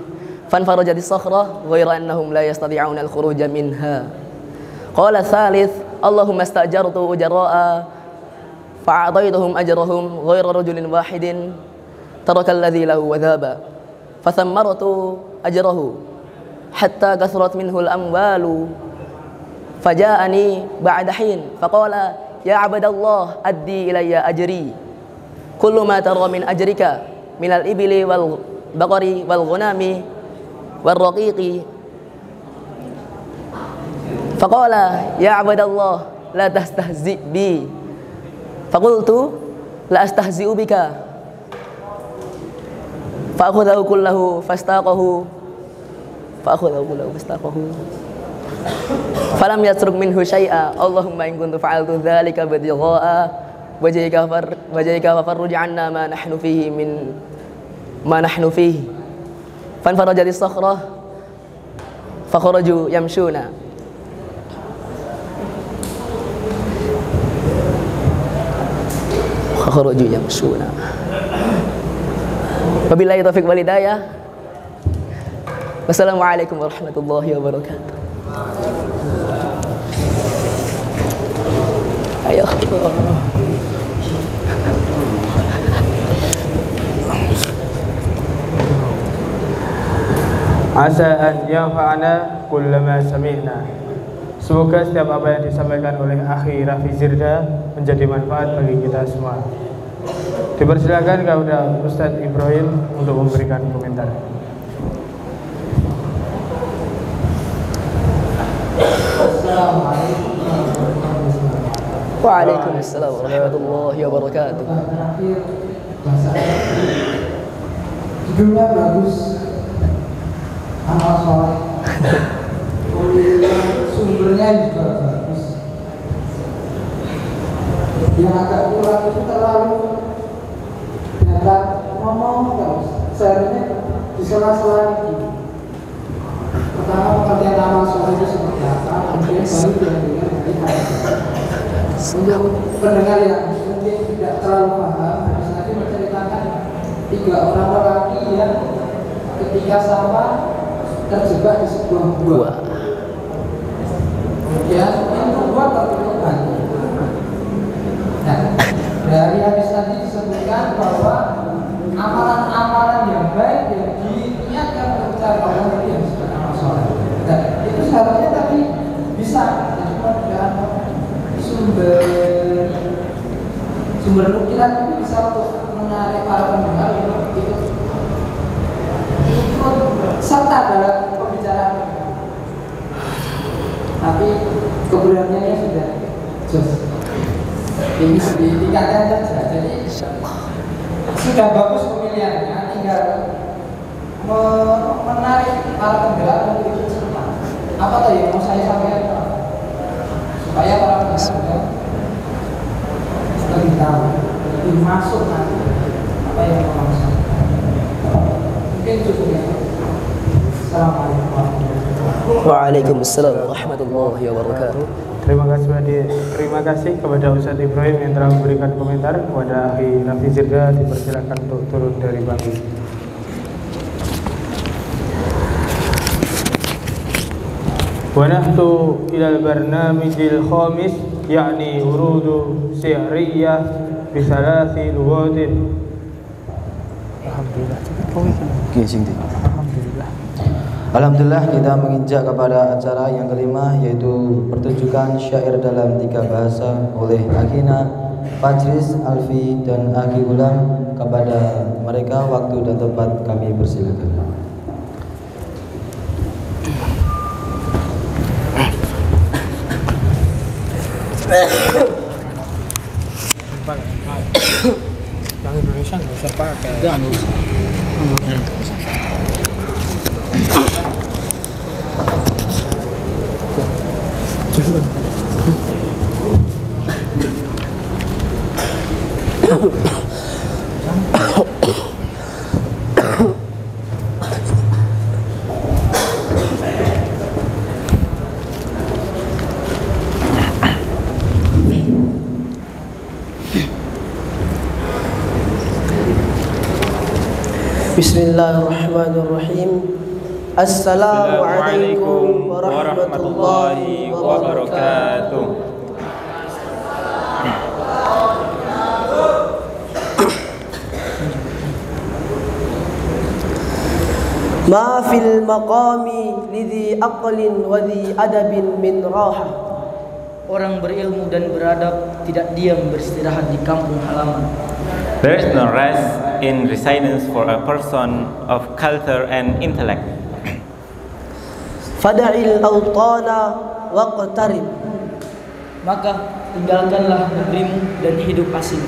fanfarajat as-sakhrah ghayra annahum la yastati'una al-khuruj minha. Qala thalith Allahumma istajartu ujara'a fa'ataytuhum ajrahum ghayra rajulin wahidin taraka alladhi lahu wa dhaba fathammartu ajrahu hatta kathurat minhu al-amwalu faja'ani ba'da hin faqala ya 'abdallah addi ilayya ajri kullu ma tara min ajrika min al-ibli wal baqari wal ghanami wal raqiqi faqala ya 'abdallah la tastahzi bi faqultu la astahzi'u bika فأخذه كله فاستاقه فلم يترك منه شيئا اللهم إن كنت فعلت ذلك ابتغاء وجهك ففرج عنا ما نحن فيه فانفرجت الصخرة فخرجوا يمشون wabillahi taufiq wal hidayah. Wassalamualaikum warahmatullahi wabarakatuh. Ayo. Asa an yanfa'ana kullama sami'na. Semoga setiap apa yang disampaikan oleh akhi Rafi Zirda menjadi manfaat bagi kita semua. Dipersilakan kepada Ustadz Ibrahim untuk memberikan komentar. Waalaikumsalam warahmatullahi wabarakatuh. Judulnya bagus, amal soleh. Sumbernya juga bagus. Yang agak kurang itu terlalu banyak ngomong terus. Seharusnya di sela-sela ini. Pertama pengertian amal soleh itu seperti apa, kemudian baru dengan dari hadis. Untuk pendengar yang mungkin tidak terlalu paham, hadis Nabi menceritakan 3 orang lelaki yang ketika sama terjebak di sebuah gua. Kemudian pintu gua tertutup lagi. Nah, dari hadis tadi disebutkan bahwa amalan-amalan yang baik yang diniatkan untuk mencari Allah itu yang disebut amal soleh. Dan itu seharusnya tadi bisa dengan sumber nukilan itu bisa untuk menarik para pendengar itu serta dalam pembicaraan. Tapi keberaniannya sudah jos. Ini ditingkatkan saja. Jadi sudah bagus pemilihannya, tinggal menarik para pendengar untuk ikut serta. Apa tadi yang mau saya sampaikan? Supaya para pendengar lebih tahu, lebih masuk nanti apa yang mau sampaikan. Mungkin cukup ya. Assalamualaikum warahmatullahi wabarakatuh. Waalaikumsalam warahmatullahi wabarakatuh. Terima kasih kepada Ustadz Ibrahim yang telah memberikan komentar. Kepada akhi Rafi Zirda dipersilakan untuk turun dari bangku. Wa nahtu ila al-barnamijil khamis yakni urudu syi'riyah bi thalathi lughatin. Alhamdulillah. Alhamdulillah kita menginjak kepada acara yang kelima, yaitu pertunjukan syair dalam 3 bahasa oleh Akhina Fajris, Alfi, dan Akhi Ulam. Kepada mereka waktu dan tempat kami persilakan. Yang Indonesia nggak usah pakai. Bismillahirrahmanirrahim. Assalamualaikum warahmatullahi wabarakatuh. Ma fil maqami lidhi aqlin wa dhi adabin min raha. Orang berilmu dan beradab tidak diam beristirahat di kampung halaman. There is no rest in residence for a person of culture and intellect. Fada'il awtana waqtarib. Maka tinggalkanlah negerimu dan hidup asing.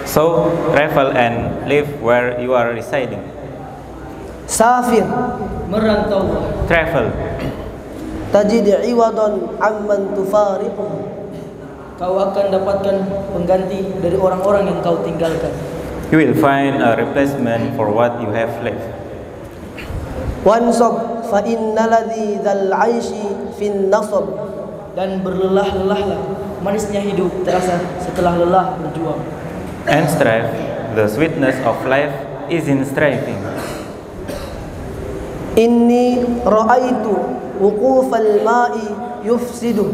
So travel and live where you are residing. Safir, merantau. Travel. Tajid iwadan amman tufariquh, kau akan dapatkan pengganti dari orang-orang yang kau tinggalkan. You will find a replacement for what you have left. Wansab fa innal ladzi dzal 'aishi fin nasab, dan berlelah-lelahlah, manisnya hidup terasa setelah lelah berjuang. And strive, the sweetness of life is in striving. Inni ra'aitu wuqufal ma'i yufsidu,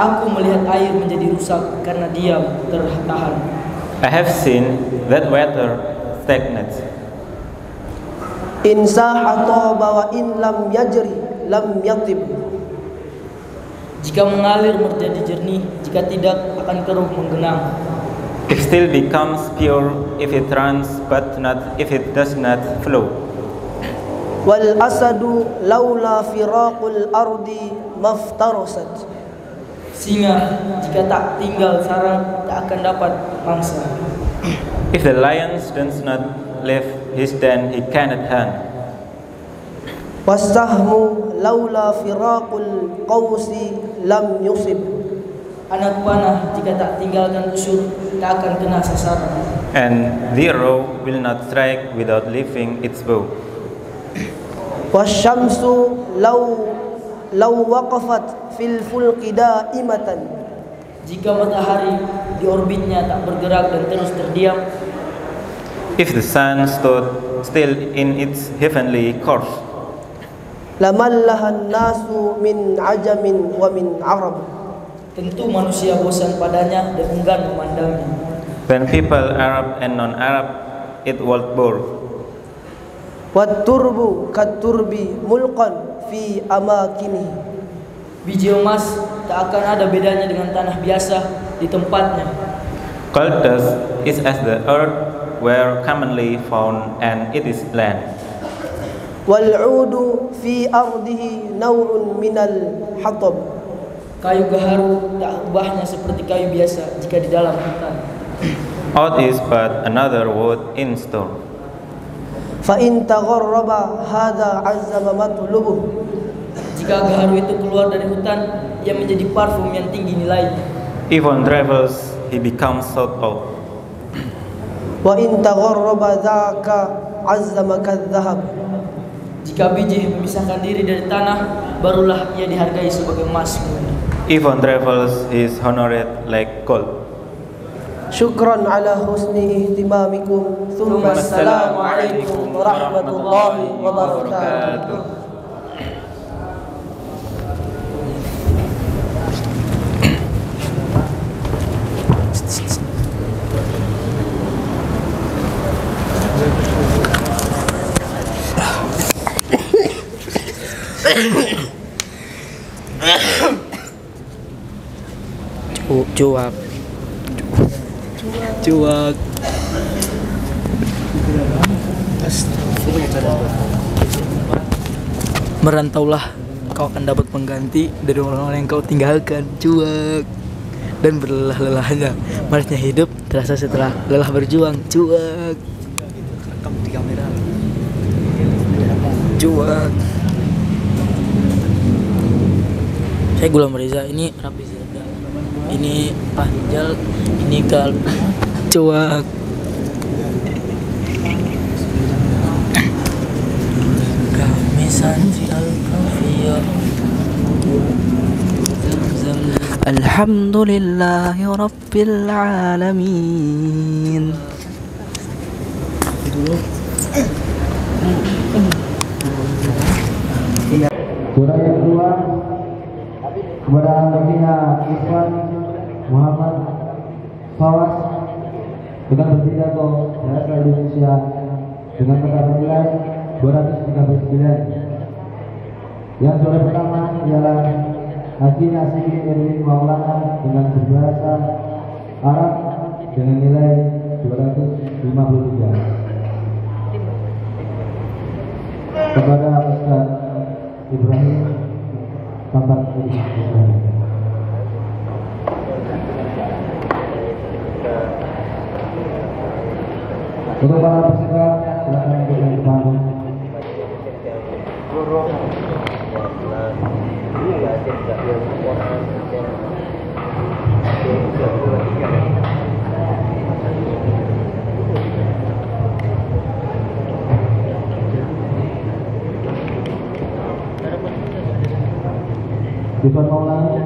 aku melihat air menjadi rusak karena diam tertahan. I have seen that water stagnates. In saha taba wa in lam yajri lam yatib, jika mengalir menjadi jernih, jika tidak akan keruh menggenang. It still becomes pure if it runs, but not if it does not flow. Wal asadu laula firaqul ardi maftarasat, singa jika tak tinggal sarang tak akan dapat mangsa. If the lion does not leave his den, he cannot hunt. Wasahmu laula firaqul qausi lam yusib, anak panah jika tak tinggalkan busur tak akan kena sasaran. And the arrow will not strike without leaving its bow. Wasyamsu law waqafat fil fulqi daimatan, jika matahari di orbitnya tak bergerak dan terus terdiam. If the sun stood still in its heavenly course, lamallahan nasu min ajamin wa min arab, tentu manusia bosan padanya dan enggan memandangnya. when people Arab and non-Arab, it would bore. Wat turbu kat turbi mulqan fi amakini, biji emas tak akan ada bedanya dengan tanah biasa di tempatnya. Gold dust is as the earth were commonly found, and it is land. Wal udu fi ardihi naw'un minal hatab, kayu gaharu tak ubahnya seperti kayu biasa jika di dalam hutan. Oud is but another wood in store. Fa in tagharraba hadza azzama matlubuh, jika gaharu itu keluar dari hutan, ia menjadi parfum yang tinggi nilainya. If one travels, he becomes sought out. Wa in tagharraba dzaka azzama kadzahab, jika biji memisahkan diri dari tanah, barulah ia dihargai sebagai emas. If one travels, he is honored like gold. Syukran ala husni ihtimamikum. Thumma assalamu alaikum warahmatullahi wabarakatuh. Cuak. Merantaulah, kau akan dapat pengganti dari orang-orang yang kau tinggalkan. Cuak. Dan berlelah-lelahnya, manisnya hidup terasa setelah lelah berjuang. Cuak. Rekam di kamera. Cuak. Saya Gulam Reza, ini Rapi Zirda, ini Pak Hijal, ini Gal. Cuak. Kami sanji al-kafiyah. Alhamdulillahi Rabbil Alamin. Surah yang kedua kepada Alhamdulillah Ikhwan Muhammad Fawas dengan berpidato bahasa Indonesia dengan kata nilai 239. Yang surah pertama ialah Haji Nasiruddin Erwin Maulana dengan berbahasa Arab dengan nilai 253. Kepada Ustaz Ibrahim Tampak Ibrahim. Untuk para peserta silakan duduk di panggung. Depan Maulana.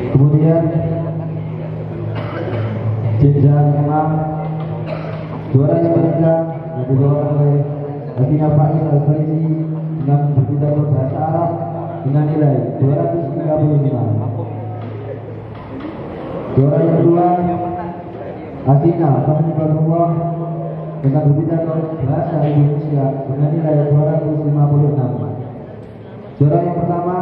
Kemudian jenjang imam juara yang berjenjang yang dibawa oleh Hakim Faiz Al-Farisi dengan berpidato bahasa Arab dengan nilai 235. Juara yang kedua Asina Fahimullah dengan berpidato bahasa Indonesia dengan nilai 256. Juara yang pertama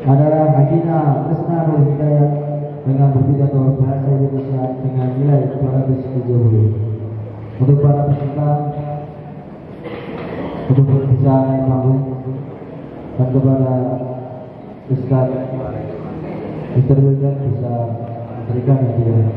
adalah Hakina Tresna Nur Hidayat dengan berpidato bahasa Indonesia dengan nilai 270. Untuk para peserta untuk bisa naik panggung dan kepada Ustaz Mr. Wildan bisa memberikan hadiah.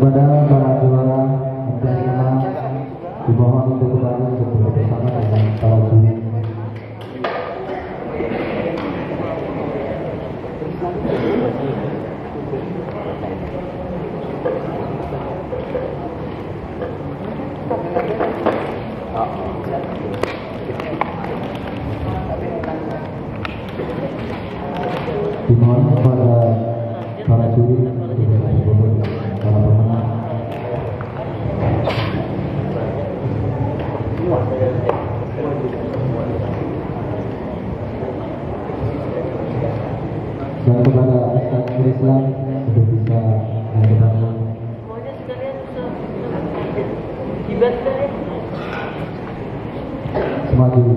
kepada para juara dan penerima dimohon untuk kembali bersama dengan para juri. Dimohon kepada para juri para pemenang dan kepada Ustaz Islam untuk bisa menjelaskan. Semua juri.